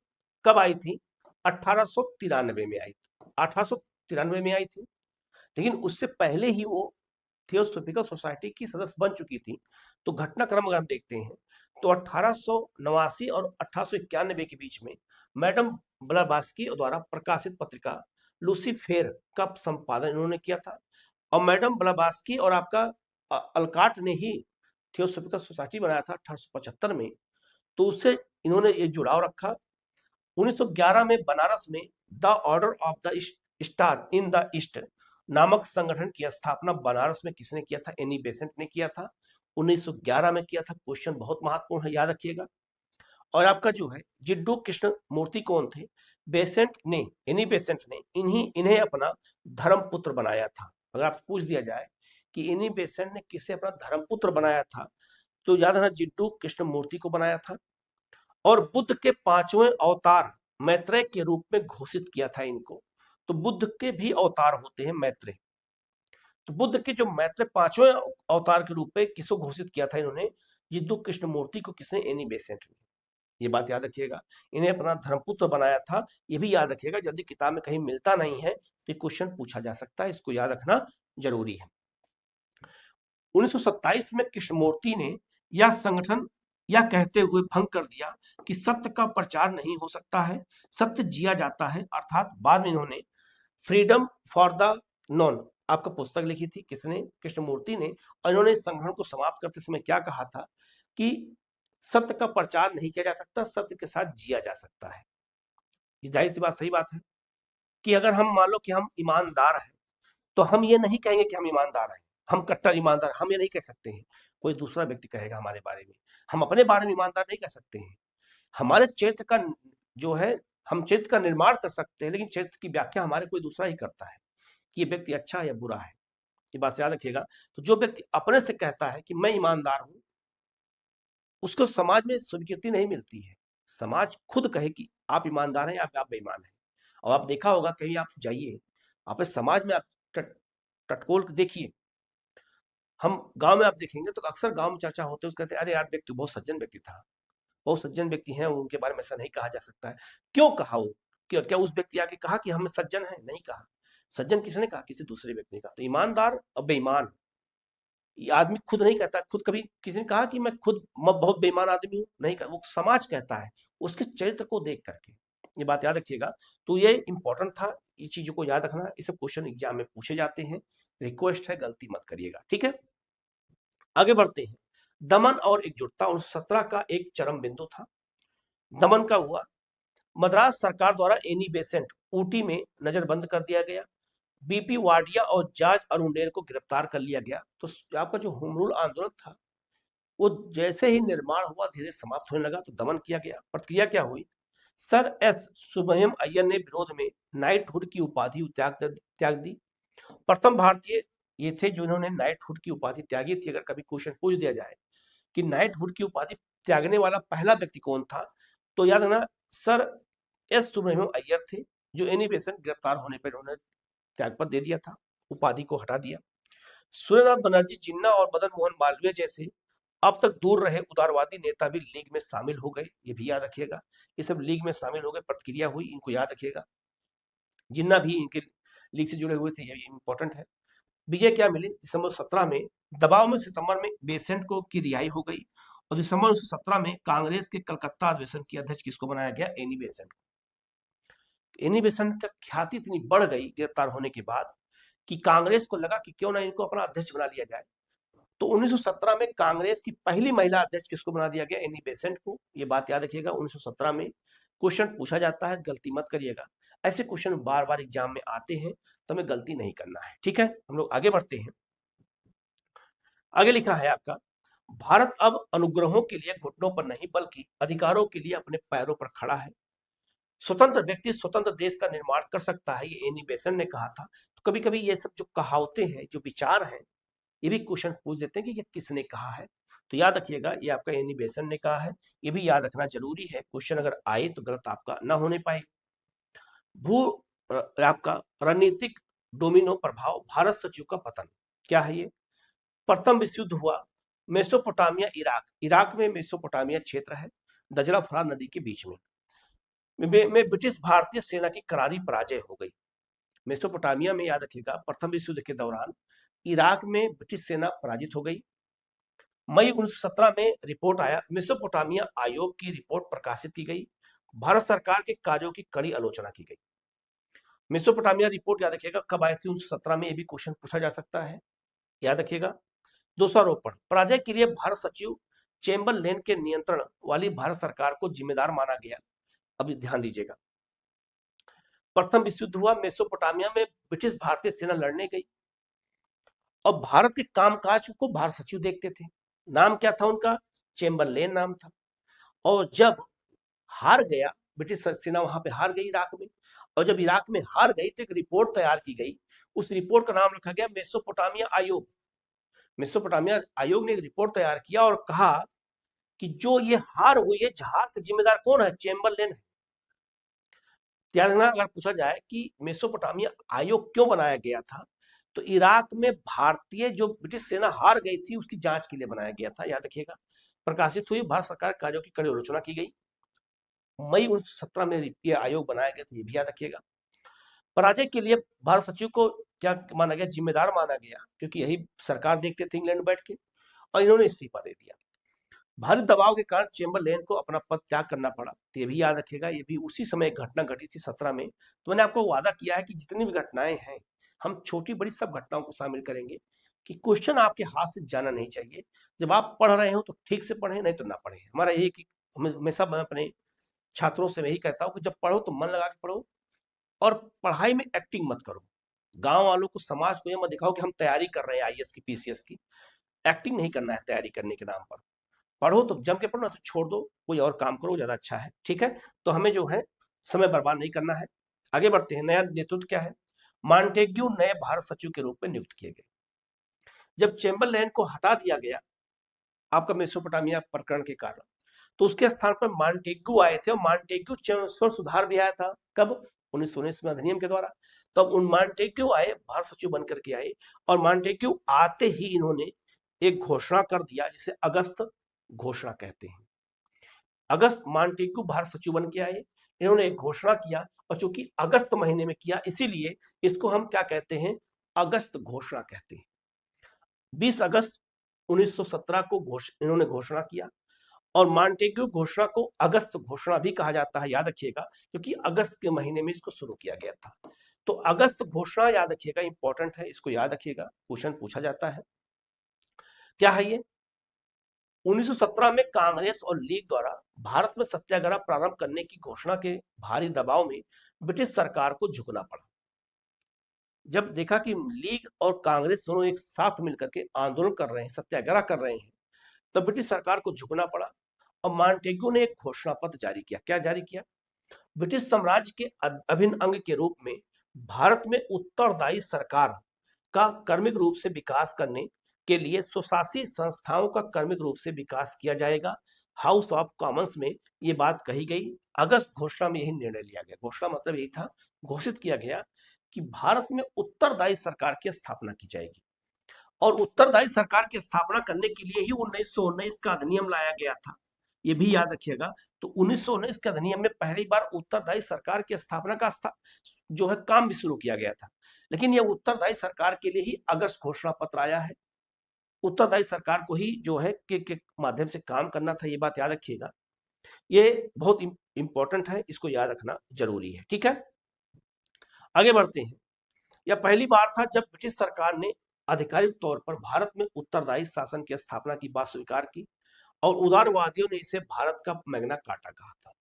कब आई थी? 1893 में आई थी। 1893 में आई थी, लेकिन उससे पहले ही वो थियोसॉफिकल सोसाइटी की सदस्य बन चुकी थी। तो घटनाक्रम अगर हम देखते हैं तो 1889 और 1891 के बीच में मैडम ब्लावात्स्की द्वारा प्रकाशित पत्रिका लूसीफेर का संपादन इन्होंने किया था। और मैडम ब्लावात्स्की और आपका अलकाट ने ही थियोसॉफिकल सोसाइटी बनाया था 1875 में। तो उससे इन्होंने ये जुड़ाव रखा। 1911 में बनारस में the order of the star in the east नामक संगठन की स्थापना बनारस में किसने किया था? एनी बेसेंट ने किया था। 1911 में किया था। क्वेश्चन बहुत महत्वपूर्ण है, याद रखिएगा। और आपका जो है जिड्डू कृष्ण मूर्ति कौन थे? बेसेंट ने, एनी बेसेंट ने इन्हें अपना धर्मपुत्र बनाया था। अगर आपसे पूछ दिया जाए कि एनी बेसेंट ने किसे अपना धर्मपुत्र बनाया था, तो याद रखना जिड्डू कृष्ण मूर्ति को बनाया था। और बुद्ध के 5वें अवतार मैत्रेय के रूप में घोषित किया था इनको। तो बुद्ध के भी अवतार होते हैं मैत्रेय। तो बुद्ध के जो मैत्रेय 5वें अवतार के रूप में किसको घोषित किया था इन्होंने? जिड्डू कृष्ण मूर्ति को। किसने? एनी बेसेंट ने। ये बात याद रखिएगा। इन्हें अपना धर्मपुत्र बनाया था, ये भी याद रखिएगा। जल्दी किताब में कहीं मिलता नहीं है तो क्वेश्चन पूछा जा सकता है, इसको याद रखना जरूरी है। 1927 में कृष्णमूर्ति ने यह संगठन यह कहते हुए भंग कर दिया कि सत्य का प्रचार नहीं हो सकता है, सत्य जिया जाता है। अर्थात बाद में इन्होंने फ्रीडम फॉर द नॉन आपका पुस्तक लिखी थी। किसने? कृष्णमूर्ति ने। और इन्होंने इस संगठन को समाप्त करते समय क्या कहा था कि सत्य का प्रचार नहीं किया जा सकता, सत्य के साथ जिया जा सकता है। ये जाहिर सी बात, सही बात है कि अगर हम मान लो कि हम ईमानदार हैं, तो हम ये नहीं कहेंगे कि हम ईमानदार हैं, हम कट्टर ईमानदार, हम ये नहीं कह सकते हैं। कोई दूसरा व्यक्ति कहेगा हमारे बारे में। हम अपने बारे में ईमानदार नहीं कह सकते हैं। हमारे चरित्र का जो है, हम चरित्र का निर्माण कर सकते हैं, लेकिन चरित्र की व्याख्या हमारे कोई दूसरा ही करता है कि ये व्यक्ति अच्छा है या बुरा है। ये बात याद रखिएगा। तो जो व्यक्ति अपने से कहता है कि मैं ईमानदार हूं, उसको समाज में स्वीकृति नहीं मिलती है। समाज खुद कहे कि आप ईमानदार हैं या आप बेईमान हैं। और आप देखा होगा, कहीं आप जाइए, आप समाज में आप टटकोल देखिए, हम गांव में आप देखेंगे तो अक्सर गांव में चर्चा होते हैं, कहते हैं अरे यार व्यक्ति बहुत सज्जन व्यक्ति था, बहुत सज्जन व्यक्ति हैं, उनके बारे में ऐसा नहीं कहा जा सकता है। क्यों कहा? वो क्या उस व्यक्ति आके कहा कि हम सज्जन हैं? नहीं कहा। सज्जन किसने कहा? किसी दूसरे व्यक्ति ने कहा। तो ईमानदार और बेईमान ये आदमी खुद नहीं कहता। खुद कभी किसी ने कहा कि मैं खुद बहुत बेईमान आदमी हूं? नहीं कहा, वो समाज कहता है उसके चरित्र को देख करके। ये बात याद रखिएगा। तो ये इंपॉर्टेंट था, ये चीजों को याद रखना। ये सब क्वेश्चन एग्जाम में पूछे जाते हैं, रिक्वेस्ट है, गलती मत करिएगा, ठीक है। आगे बढ़ते हैं। दमन और एकजुटता 1917 का एक चरम बिंदु था। दमन का हुआ, मद्रास सरकार द्वारा एनी बेसेंट ऊटी में नजरबंद कर दिया गया। बीपी वाडिया और जॉर्ज अरुंडेल को गिरफ्तार कर लिया गया। तो आपका जो होम रूल आंदोलन था, वो जैसे ही निर्माण हुआ धीरे समाप्त होने लगा, तो दमन किया गया। प्रतिक्रिया क्या हुई? सर एस सुब्रमण्यम अय्यर ने विरोध में नाइटहुड की उपाधि त्याग दी। प्रथम भारतीय ये थे जो इन्होंने नाइटहुड की उपाधि त्यागी थी। अगर कभी क्वेश्चन पूछ दिया जाए कि नाइटहुड की उपाधि त्यागने वाला पहला व्यक्ति कौन था, तो याद रखना सर एस सुब्रमण्यम अय्यर थे, जो एनी बेसेंट गिरफ्तार होने पर उन्होंने त्यागपत्र दे दिया था, उपाधि को हटा दिया। सूर्यनाथ बनर्जी, जिन्ना और मदन मोहन मालवीय जैसे अब तक दूर रहे उदारवादी नेता भी लीग में शामिल हो गए। ये भी याद रखिएगा, ये सब लीग में शामिल हो गए, प्रतिक्रिया हुई, इनको याद रखिएगा। जिन्ना भी इनके लीग से जुड़े हुए थे, ये इंपॉर्टेंट है। विजय क्या मिली? दिसंबर 17 में दबाव में सितंबर में बेसेंट को की रिहाई हो गई। और दिसंबर 1917 में कांग्रेस के कलकत्ता अधिवेशन की अध्यक्ष किसको बनाया गया? Annie Besant. एनी बेसेंट का ख्याति इतनी बढ़ गई गिरफ्तार होने के बाद कि कांग्रेस को लगा कि क्यों ना इनको अपना अध्यक्ष बना लिया जाए। तो 1917 में कांग्रेस की पहली महिला अध्यक्ष किसको बना दिया गया? एनी बेसेंट को। ये बात याद रखिएगा। 1917 में क्वेश्चन पूछा जाता है, गलती मत करिएगा। ऐसे क्वेश्चन बार बार एग्जाम में आते हैं, तो हमें गलती नहीं करना है, ठीक है। हम लोग आगे बढ़ते हैं। आगे लिखा है आपका, भारत अब अनुग्रहों के लिए घुटनों पर नहीं बल्कि अधिकारों के लिए अपने पैरों पर खड़ा है। स्वतंत्र व्यक्ति स्वतंत्र देश का निर्माण कर सकता है, ये एनी बेसेंट ने कहा था। तो कभी कभी ये सब जो कहावतें हैं, जो विचार हैं, ये भी क्वेश्चन पूछ देते हैं कि ये किसने कहा है। तो याद रखिएगा, ये आपका एनी बेसेंट ने कहा है। ये भी याद रखना जरूरी है, क्वेश्चन अगर आए तो गलत आपका ना होने पाए। भू आपका रणनीतिक डोमिनो प्रभाव, भारत सचिव का पतन क्या है? ये प्रथम विश्व युद्ध हुआ मेसोपोटामिया इराक, इराक में मेसोपोटामिया क्षेत्र है, दजला फरात नदी के बीच में ब्रिटिश भारतीय सेना की करारी पराजय हो गई। मेसोपोटामिया में याद रखिएगा, प्रथम विश्व युद्ध के दौरान इराक में ब्रिटिश सेना पराजित हो गई। मई 1917 में रिपोर्ट आया, मेसोपोटामिया आयोग की रिपोर्ट प्रकाशित की गई। भारत सरकार के कार्यों की कड़ी आलोचना की गई। मेसोपोटामिया रिपोर्ट याद रखिएगा कब आई थी? 1917 में। ये भी क्वेश्चन पूछा जा सकता है, याद रखिएगा। दोषारोपण, पराजय के लिए भारत सचिव चेम्बरलेन के नियंत्रण वाली भारत सरकार को जिम्मेदार माना गया। अभी ध्यान दीजिएगा, प्रथम विश्व युद्ध हुआ, मेसोपोटामिया में ब्रिटिश भारतीय सेना लड़ने गई और भारत के कामकाज को भारत सचिव देखते थे। नाम क्या था उनका? चेम्बरलेन नाम था। और जब हार गया, ब्रिटिश सेना वहां पे हार गई इराक में, और जब इराक में हार गई तो एक रिपोर्ट तैयार की गई। उस रिपोर्ट का नाम रखा गया मेसोपोटामिया आयोग। मेसोपोटामिया आयोग ने एक रिपोर्ट तैयार किया और कहा कि जो ये हार हुई है, हार का जिम्मेदार कौन है? चेम्बरलेन है। ध्यान रखना, अगर पूछा जाए कि मेसोपोटामिया आयोग क्यों बनाया गया था, तो इराक में भारतीय जो ब्रिटिश सेना हार गई थी उसकी जांच के लिए बनाया गया था, याद रखिएगा। प्रकाशित हुई, भारत सरकार कार्यों की कड़ी आलोचना की गई। मई 1917 में ये आयोग बनाया गया था, ये भी याद रखिएगा। पराजय के लिए भारत सचिव को क्या माना गया? जिम्मेदार माना गया, क्योंकि यही सरकार देखते थे इंग्लैंड बैठ के, और इन्होंने इस्तीफा दे दिया। भारी दबाव के कारण चेम्बरलेन को अपना पद त्याग करना पड़ा, तो ये भी याद रखिएगा। ये भी उसी समय एक घटना घटी थी 17 में। तो मैंने आपको वादा किया है कि जितनी भी घटनाएं हैं, हम छोटी बड़ी सब घटनाओं को शामिल करेंगे, कि क्वेश्चन आपके हाथ से जाना नहीं चाहिए। जब आप पढ़ रहे हो तो ठीक से पढ़ें, नहीं तो ना पढ़ें। हमारा यही कि हमेशा मैं अपने छात्रों से यही कहता हूँ कि जब पढ़ो तो मन लगा के पढ़ो, और पढ़ाई में एक्टिंग मत करो। गांव वालों को, समाज को ये मत दिखाओ कि हम तैयारी कर रहे हैं आईएएस की, पीसीएस की। एक्टिंग नहीं करना है तैयारी करने के नाम पर। पढ़ो तो जम के पढ़ो, ना तो छोड़ दो, कोई और काम करो, ज्यादा अच्छा है। ठीक है, तो हमें जो है समय बर्बाद नहीं करना है। आगे बढ़ते हैं। नया नेतृत्व क्या है? मॉन्टेग्यू नए भारत सचिव के रूप में नियुक्त किए गए। जब चेम्बरलेन को हटा दिया गया आपका मेसोपोटामिया प्रकरण के कारण, तो उसके स्थान पर मॉन्टेग्यू आए थे, और मॉन्टेग्यू सुधार भी आया था। कब? 1919 में अधिनियम के द्वारा। तब उन मॉन्टेग्यू आए, भारत सचिव बनकर के आए, और मॉन्टेग्यू आते ही इन्होंने एक घोषणा कर दिया, जिसे अगस्त घोषणा कहते हैं। अगस्त मॉन्टेग्यू भारत सचिव बन के आए, इन्होंने एक घोषणा किया, और चूंकि अगस्त महीने में किया, इसीलिए इसको हम क्या कहते हैं? अगस्त घोषणा कहते हैं। 20 अगस्त 1917 को इन्होंने घोषणा किया, और मॉन्टेग्यू घोषणा को अगस्त घोषणा भी कहा जाता है, याद रखिएगा, क्योंकि अगस्त के महीने में इसको शुरू किया गया था। तो अगस्त घोषणा याद रखिएगा, इंपॉर्टेंट है, इसको याद रखिएगा, क्वेश्चन पूछा जाता है। क्या है ये? 1917 में कांग्रेस और लीग द्वारा भारत में सत्याग्रह प्रारंभ करने की घोषणा के भारी दबाव में ब्रिटिश सरकार को झुकना पड़ा। जब देखा कि लीग और कांग्रेस दोनों एक साथ मिलकर के आंदोलन कर रहे हैं, सत्याग्रह कर रहे हैं, तो ब्रिटिश सरकार को झुकना पड़ा, और मॉन्टेग्यू ने एक घोषणा पत्र जारी किया। क्या जारी किया? ब्रिटिश साम्राज्य के अभिन्न अंग के रूप में भारत में उत्तरदायी सरकार का कर्मिक रूप से विकास करने के लिए स्वशासी संस्थाओं का कर्मिक रूप से विकास किया जाएगा। हाउस ऑफ कॉमन्स में ये बात कही गई। अगस्त घोषणा में यही निर्णय लिया गया। घोषणा मतलब यही था, घोषित किया गया कि भारत में उत्तरदायी सरकार की स्थापना की जाएगी, और उत्तरदायी सरकार की स्थापना करने के लिए ही 1919 का अधिनियम लाया गया था, ये भी याद रखिएगा। तो 1919 के अधिनियम में पहली बार उत्तरदायी सरकार की स्थापना का जो है काम भी शुरू किया गया था, लेकिन यह उत्तरदायी सरकार के लिए ही अगस्त घोषणा पत्र आया है। उत्तरदायी सरकार को ही जो है के माध्यम से काम करना था, ये बात याद रखिएगा। ये बहुत इंपॉर्टेंट है, इसको याद रखना जरूरी है। ठीक है, आगे बढ़ते हैं। यह पहली बार था जब ब्रिटिश सरकार ने आधिकारिक तौर पर भारत में उत्तरदायी शासन की स्थापना की बात स्वीकार की, और उदारवादियों ने इसे भारत का मैग्ना कार्टा कहा था।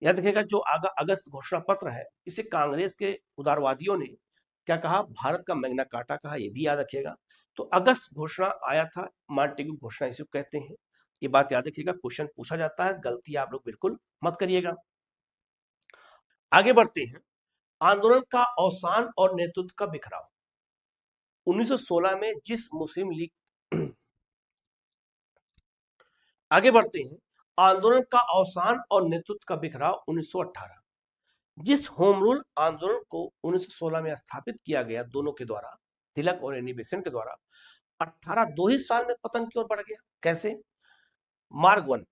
याद रखिएगा, जो अगस्त घोषणा पत्र है, इसे कांग्रेस के उदारवादियों ने क्या कहा? भारत का मैग्ना कार्टा कहा, ये भी याद रखिएगा। तो अगस्त घोषणा आया था, मॉन्टेग्यू घोषणा इसे कहते हैं, ये बात याद रखिएगा, क्वेश्चन पूछा जाता है, गलती आप लोग बिल्कुल मत करिएगा। आगे बढ़ते हैं। आंदोलन का अवसान और नेतृत्व का बिखराव। 1916 में जिस मुस्लिम लीग आगे बढ़ते हैं। आंदोलन का अवसान और नेतृत्व का बिखराव 1918। जिस होम रूल आंदोलन को 1916 में स्थापित किया गया दोनों के द्वारा, तिलक और एनी बेसेंट के द्वारा, 2 ही साल में पतन की ओर बढ़ गया। कैसे? मार्ग 1,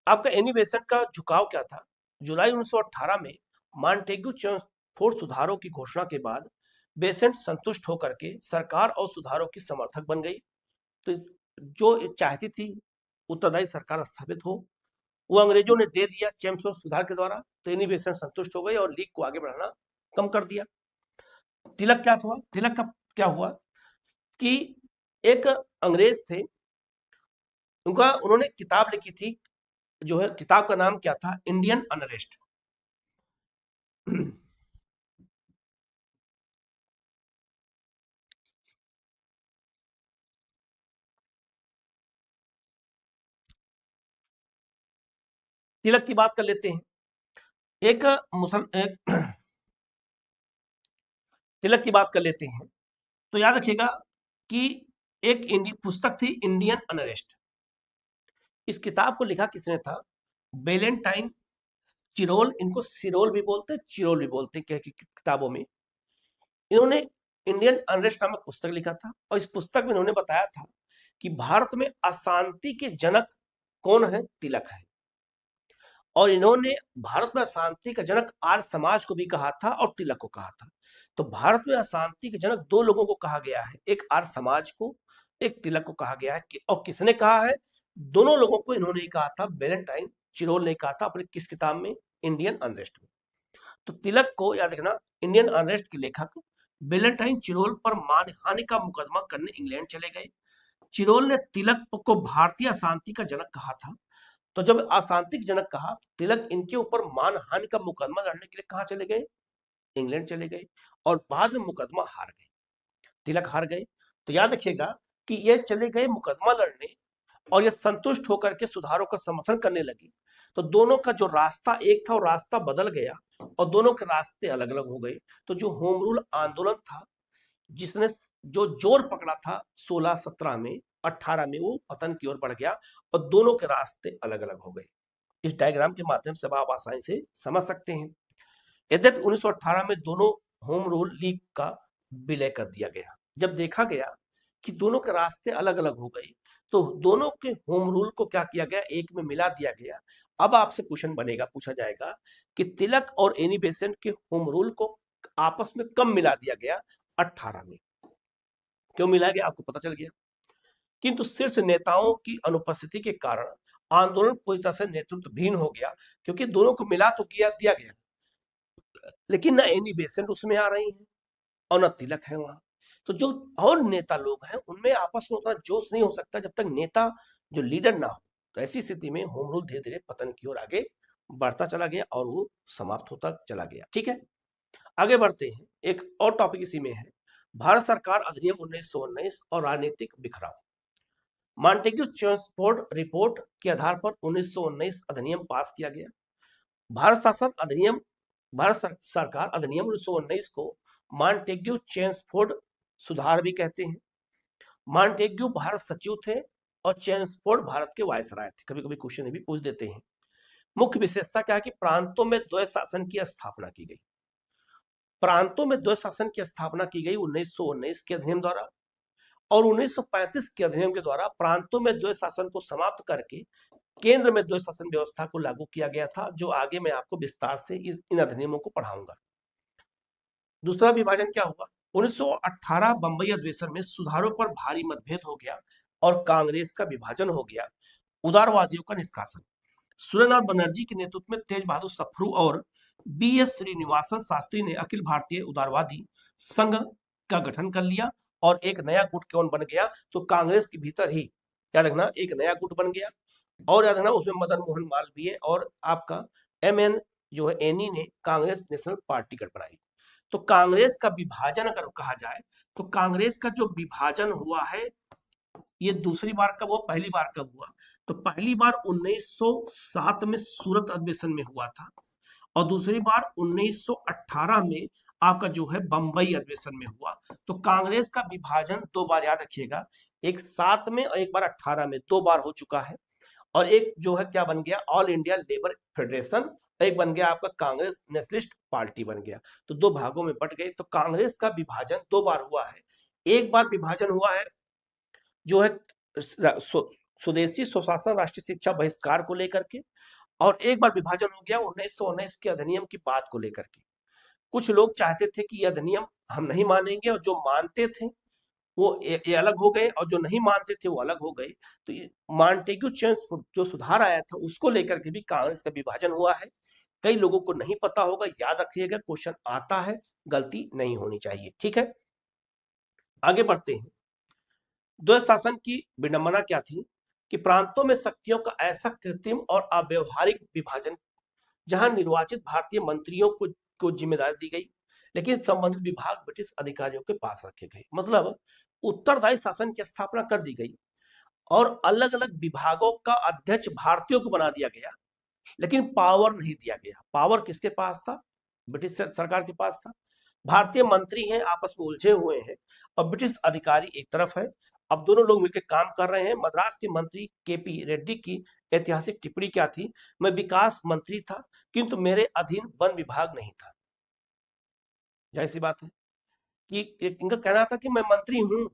आपका एनी बेसेंट का झुकाव क्या था? जुलाई 1918 में मॉन्टेग्यू चेम्सफोर्ड सुधारों की घोषणा के बाद बेसेंट संतुष्ट होकर के सरकार और सुधारों की समर्थक बन गई। तो जो चाहती थी उत्तरदायी सरकार स्थापित हो, वो अंग्रेजों ने दे दिया चेम्सफोर्ड सुधार के द्वारा, तो एनी बेसेंट संतुष्ट हो गई और लीग को आगे बढ़ाना कम कर दिया। तिलक क्या हुआ? तिलक का क्या हुआ कि एक अंग्रेज थे, उन्होंने किताब लिखी थी, जो है किताब का नाम क्या था? Indian unrest. तिलक की बात कर लेते हैं। एक तिलक की बात कर लेते हैं तो याद रखिएगा कि एक पुस्तक थी इंडियन अनरेस्ट। इस किताब को लिखा किसने था? वेलेंटाइन चिरोल, इनको सिरोल भी बोलते हैं, चिरोल भी बोलते हैं किताबों में। इन्होंने इंडियन अनरेस्ट नामक पुस्तक लिखा था और इस पुस्तक में इन्होंने बताया था कि भारत में अशांति के जनक कौन है? तिलक है। और इन्होंने भारत में अशांति का जनक आर्य समाज को भी कहा था और तिलक को कहा था। तो भारत में अशांति के जनक दो लोगों को कहा गया है, एक आर्य समाज को, एक तिलक को कहा गया है। और किसने कहा है? दोनों लोगों को इन्होंने कहा था, वेलेंटाइन चिरोल ने कहा था अपने किस किताब में? इंडियन अनरेस्ट में। तो तिलक को याद रखना, इंडियन अनरेस्ट के लेखक वेलेंटाइन चिरोल पर मानहानि का मुकदमा करने इंग्लैंड चले गए। चिरोल ने तिलक को भारतीय अशांति का जनक कहा था। तो जब अशांति जनक कहा, तिलक इनके ऊपर मानहानि का मुकदमा लड़ने के लिए कहां चले गए? इंग्लैंड चले गए और बाद में मुकदमा हार गए, तिलक हार गए। तो याद रखिएगा कि ये चले गए मुकदमा लड़ने और ये संतुष्ट होकर के सुधारों का समर्थन करने लगे। तो दोनों का जो रास्ता एक था वो रास्ता बदल गया और दोनों के रास्ते अलग अलग हो गए। तो जो होम रूल आंदोलन था, जिसने जो जोर पकड़ा था 16-17 में, 18 में वो पतन की ओर बढ़ गया और दोनों के रास्ते अलग अलग हो गए। इस डायग्राम के माध्यम से आप आसानी से समझ सकते हैं। यद्यपि 1918 में दोनों होम रूल लीग का विलय कर दिया गया। जब देखा गया कि दोनों के रास्ते अलग अलग हो गए तो दोनों के होम रूल को क्या किया गया? एक में मिला दिया गया। अब आपसे क्वेश्चन बनेगा, पूछा जाएगा कि तिलक और एनी बेसेंट के होम रूल को आपस में कब मिला दिया गया? 18 में। क्यों मिला गया? आपको पता चल गया। किंतु शीर्ष नेताओं की अनुपस्थिति के कारण आंदोलन पूरी तरह से नेतृत्व भिन्न हो गया, क्योंकि दोनों को मिला तो किया दिया गया, लेकिन न एनी बेसेंट उसमें आ रही है और न तिलक है वहां। तो जो और नेता लोग हैं उनमें आपस में उतना जोश नहीं हो सकता जब तक नेता जो लीडर ना हो। तो ऐसी स्थिति में होम रूल धीरे धीरे पतन की ओर आगे बढ़ता चला गया और वो समाप्त होता चला गया। ठीक है, आगे बढ़ते हैं। एक और टॉपिक इसी में है, भारत सरकार अधिनियम 1919 और राजनीतिक बिखराव। मॉन्टेग्यू चेम्सफोर्ड रिपोर्ट के आधार पर 1919 अधिनियम पास किया गया। भारत सरकार अधिनियम 1919 को मॉन्टेग्यू चेम्सफोर्ड सुधार भी कहते हैं। मॉन्टेग्यू भारत सचिव थे और चेम्सफोर्ड भारत के वायसराय थे। कभी कभी क्वेश्चन भी पूछ देते हैं। मुख्य विशेषता क्या है कि प्रांतों में द्वैध शासन की स्थापना की गई। प्रांतों में द्वैध शासन की स्थापना की गई 1919 के अधिनियम द्वारा और 1935 के अधिनियम के द्वारा प्रांतों में द्वैध शासन को समाप्त करके केंद्र में द्वैध शासन व्यवस्था को लागू किया गया था, जो आगे मैं आपको विस्तार से इन अधिनियमों को पढ़ाऊंगा। दूसरा विभाजन क्या हुआ? 1918 बंबई अधिवेशन में सुधारों पर भारी मतभेद हो गया और कांग्रेस का विभाजन हो गया। उदारवादियों का निष्कासन। सूर्यनाथ बनर्जी के नेतृत्व में तेज बहादुर सप्रू और BS श्रीनिवासन शास्त्री ने अखिल भारतीय उदारवादी संघ का गठन कर लिया और एक नया गुट कौन बन गया? तो कांग्रेस के भीतर ही याद रखना एक नया गुट बन गया। और याद रखना उसमें मदन मोहन मालवीय और आपका MN जो है एनी ने कांग्रेस नेशनल पार्टी गठ बनाई। तो कांग्रेस का विभाजन अगर कहा जाए तो कांग्रेस का जो विभाजन हुआ है ये दूसरी बार कब हुआ, पहली बार कब हुआ? तो पहली बार 1907 में सूरत अधिवेशन में हुआ था और दूसरी बार 1918 में आपका जो है बंबई अधिवेशन में हुआ। तो कांग्रेस का विभाजन दो बार, याद रखिएगा, एक 7 में और एक बार 18 में, दो बार हो चुका है। और एक जो है क्या बन गया? ऑल इंडिया लेबर फेडरेशन, एक बन गया आपका कांग्रेस नेशनलिस्ट पार्टी बन गया। तो दो भागों में बट गए। तो कांग्रेस का विभाजन दो बार हुआ है। एक बार विभाजन हुआ है जो है स्वदेशी स्वशासन राष्ट्रीय शिक्षा बहिष्कार को लेकर के, और एक बार विभाजन हो गया 1919 के अधिनियम की बात को लेकर के। कुछ लोग चाहते थे कि यह अधिनियम हम नहीं मानेंगे और जो मानते थे वो ये अलग हो गए और जो नहीं मानते थे वो अलग हो गए। तो मॉन्टेग्यू चेम्सफोर्ड जो सुधार आया था उसको लेकर के भी कांग्रेस का विभाजन हुआ है। कई लोगों को नहीं पता होगा, याद रखिएगा, क्वेश्चन आता है, गलती नहीं होनी चाहिए। ठीक है, आगे बढ़ते हैं। द्वैध शासन की विडंबना क्या थी कि प्रांतों में शक्तियों का ऐसा कृत्रिम और अव्यवहारिक विभाजन, जहां निर्वाचित भारतीय मंत्रियों को जिम्मेदारी दी गई लेकिन संबंधित विभाग ब्रिटिश अधिकारियों के पास रखे गए। मतलब उत्तरदायी शासन की स्थापना कर दी गई और अलग अलग विभागों का अध्यक्ष भारतीयों को बना दिया गया लेकिन पावर नहीं दिया गया। पावर किसके पास था? ब्रिटिश सरकार के पास था। भारतीय मंत्री हैं, आपस में उलझे हुए हैं, और ब्रिटिश अधिकारी एक तरफ है। अब दोनों लोग मिलकर काम कर रहे हैं। मद्रास के मंत्री केपी रेड्डी की ऐतिहासिक टिप्पणी क्या थी? मैं विकास मंत्री था, किंतु मेरे अधीन वन विभाग नहीं था। जाहिर सी बात है कि इनका कहना था कि मैं मंत्री हूं,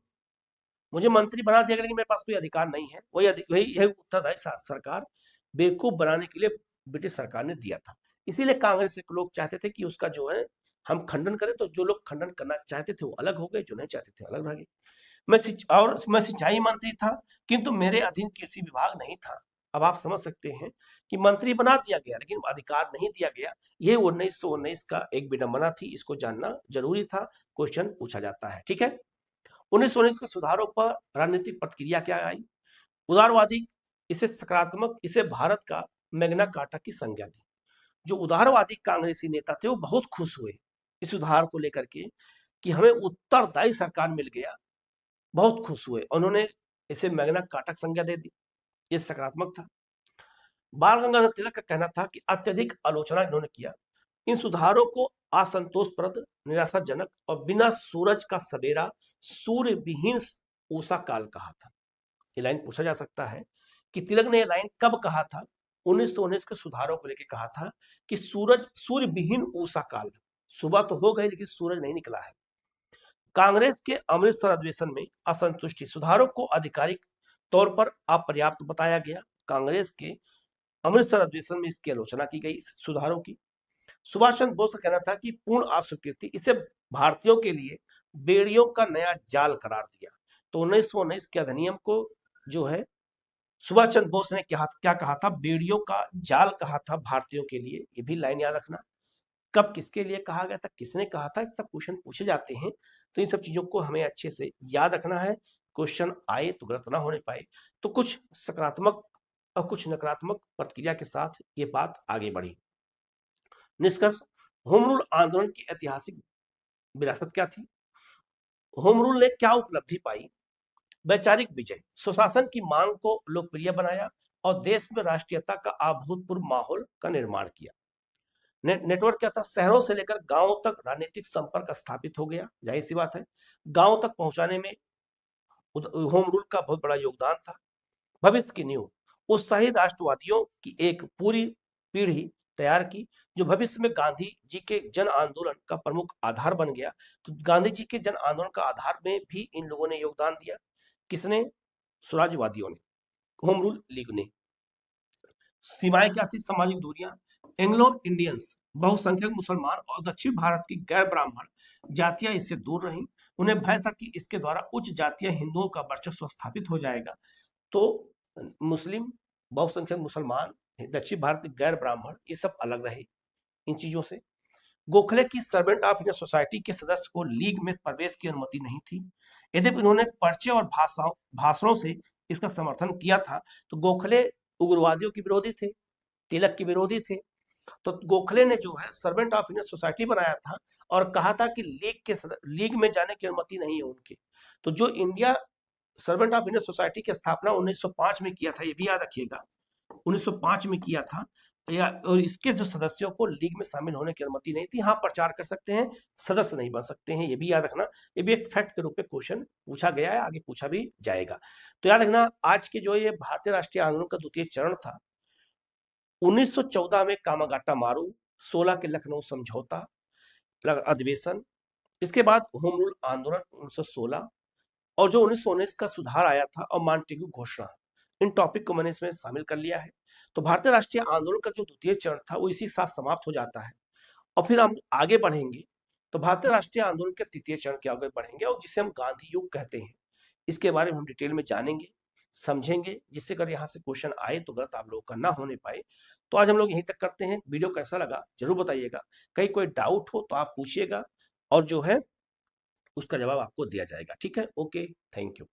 मुझे मंत्री बना दिया गया, लेकिन मेरे पास कोई अधिकार नहीं है। वही है उत्तरदायी सरकार बेवकूफ बनाने के लिए ब्रिटिश सरकार ने दिया था। इसीलिए कांग्रेस के लोग चाहते थे कि उसका जो है हम खंडन करें। तो जो लोग खंडन करना चाहते थे वो अलग हो गए, जो नहीं चाहते थे अलग रह गए। मैं सिंचाई मंत्री था, किंतु मेरे अधीन कृषि विभाग नहीं था। अब आप समझ सकते हैं कि मंत्री बना दिया गया, लेकिन अधिकार नहीं दिया गया। ये 1919 का एक विडंबना थी, इसको जानना जरूरी था, क्वेश्चन पूछा जाता है। ठीक है, 1919 के सुधारों पर राजनीतिक प्रतिक्रिया क्या आई? उदारवादी इसे सकारात्मक, इसे भारत का मैग्ना कार्टा की संज्ञा दी। जो उदारवादी कांग्रेसी नेता थे वो बहुत खुश हुए इस सुधार को लेकर के कि हमें उत्तरदायी सरकार मिल गया, बहुत खुश हुए। उन्होंने इसे मैग्ना कार्टा की संज्ञा दे दी, ये सकारात्मक था। बाल गंगाधर तिलक का कहना था कि अत्यधिक आलोचना इन्होंने किया। इन सुधारों को असंतोषप्रद, निराशाजनक और बिना सूरज का सवेरा, सूर्य विहीन उषा काल कहा था। ये लाइन पूछा जा सकता है कि तिलक ने ये लाइन कब कहा था? 1919 के सुधारों को लेकर कहा था कि सूर्य विहीन उषा काल, सुबह तो हो गई लेकिन सूरज नहीं निकला है। कांग्रेस के अमृतसर अधिवेशन में असंतुष्टि, सुधारों को आधिकारिक तौर पर अपर्याप्त बताया गया। कांग्रेस के अमृतसर अधिवेशन में इसकी आलोचना की गई, इस सुधारों की। सुभाष चंद्र बोस का कहना था कि पूर्ण अस्वीकृति, इसे भारतीयों के लिए बेड़ियों का नया जाल करार दिया। तो 1919 के अधिनियम को जो है सुभाष चंद्र बोस ने क्या कहा था? बेड़ियों का जाल कहा था भारतीयों के लिए। ये भी लाइन याद रखना। कब किसके लिए कहा गया था, किसने कहा था, सब क्वेश्चन पूछे जाते हैं। तो इन सब चीजों को हमें अच्छे से याद रखना है, क्वेश्चन आए तो गलत ना होने पाए। तो कुछ सकारात्मक और कुछ नकारात्मक प्रतिक्रिया के साथ ये बात आगे बढ़ी। निष्कर्ष, होम रूल आंदोलन की ऐतिहासिक विरासत क्या थी? होम रूल ने क्या उपलब्धि पाई? वैचारिक विजय, स्वशासन की मांग को लोकप्रिय बनाया और देश में राष्ट्रीयता का अभूतपूर्व माहौल का निर्माण किया। नेटवर्क क्या था? शहरों से लेकर गांवों तक राजनीतिक संपर्क स्थापित हो गया। जाहिर सी बात है, गांव तक पहुंचाने में होम रूल का बहुत बड़ा योगदान था। भविष्य की नींव, उत्साही राष्ट्रवादियों की एक पूरी पीढ़ी तैयार की, जो भविष्य में गांधी जी के जन आंदोलन का प्रमुख आधार बन गया। तो गांधी जी के जन आंदोलन का आधार में भी इन लोगों ने योगदान दिया। किसने? स्वराज्यवादियों ने, होम रूल लीग ने। सीमाएं क्या थी? सामाजिक दूरियां, एंग्लो इंडियंस, बहुसंख्यक मुसलमान और दक्षिण भारत की गैर ब्राह्मण जातियां इससे दूर रहीं। उन्हें भय था कि इसके द्वारा उच्च जातीय हिंदुओं का वर्चस्व स्थापित हो जाएगा। तो मुस्लिम, बहुसंख्यक मुसलमान, दक्षिण भारत के गैर ब्राह्मण, ये सब अलग रहे इन चीजों से। गोखले की सर्वेंट ऑफ इंडियन सोसाइटी के सदस्य को लीग में प्रवेश की अनुमति नहीं थी। यद्यपि उन्होंने पर्चे और भाषणों से इसका समर्थन किया था। तो गोखले उग्रवादियों के विरोधी थे, तिलक के विरोधी थे। तो गोखले ने जो है सर्वेंट ऑफ इंडियन सोसाइटी बनाया था और कहा था कि लीग में जाने की अनुमति नहीं है उनकी। तो जो India servant of Indian society की स्थापना 1905 में किया था, ये भी याद रखिएगा, 1905 में किया था। और इसके जो सदस्यों को लीग में शामिल होने की अनुमति नहीं थी। हाँ, प्रचार कर सकते हैं, सदस्य नहीं बन सकते हैं, ये भी याद रखना। ये भी एक फैक्ट के रूप में क्वेश्चन पूछा गया है, आगे पूछा भी जाएगा। तो याद रखना, आज के जो ये भारतीय राष्ट्रीय आंदोलन का द्वितीय चरण था, 1914 में कामागाटा मारू, 16 के लखनऊ समझौता अधिवेशन, इसके बाद होम रूल आंदोलन 1916, और जो 1919 का सुधार आया था और मॉन्टेग्यू घोषणा, इन टॉपिक को मैंने इसमें शामिल कर लिया है। तो भारतीय राष्ट्रीय आंदोलन का जो द्वितीय चरण था वो इसी साथ समाप्त हो जाता है, और फिर हम आगे बढ़ेंगे तो भारतीय राष्ट्रीय आंदोलन के तृतीय चरण के आगे बढ़ेंगे, और जिसे हम गांधी युग कहते हैं, इसके बारे में हम डिटेल में जानेंगे, समझेंगे, जिससे अगर यहाँ से क्वेश्चन आए तो गलत आप लोगों का ना होने पाए। तो आज हम लोग यहीं तक करते हैं। वीडियो कैसा लगा जरूर बताइएगा, कहीं कोई डाउट हो तो आप पूछिएगा, और जो है उसका जवाब आपको दिया जाएगा। ठीक है, ओके, थैंक यू।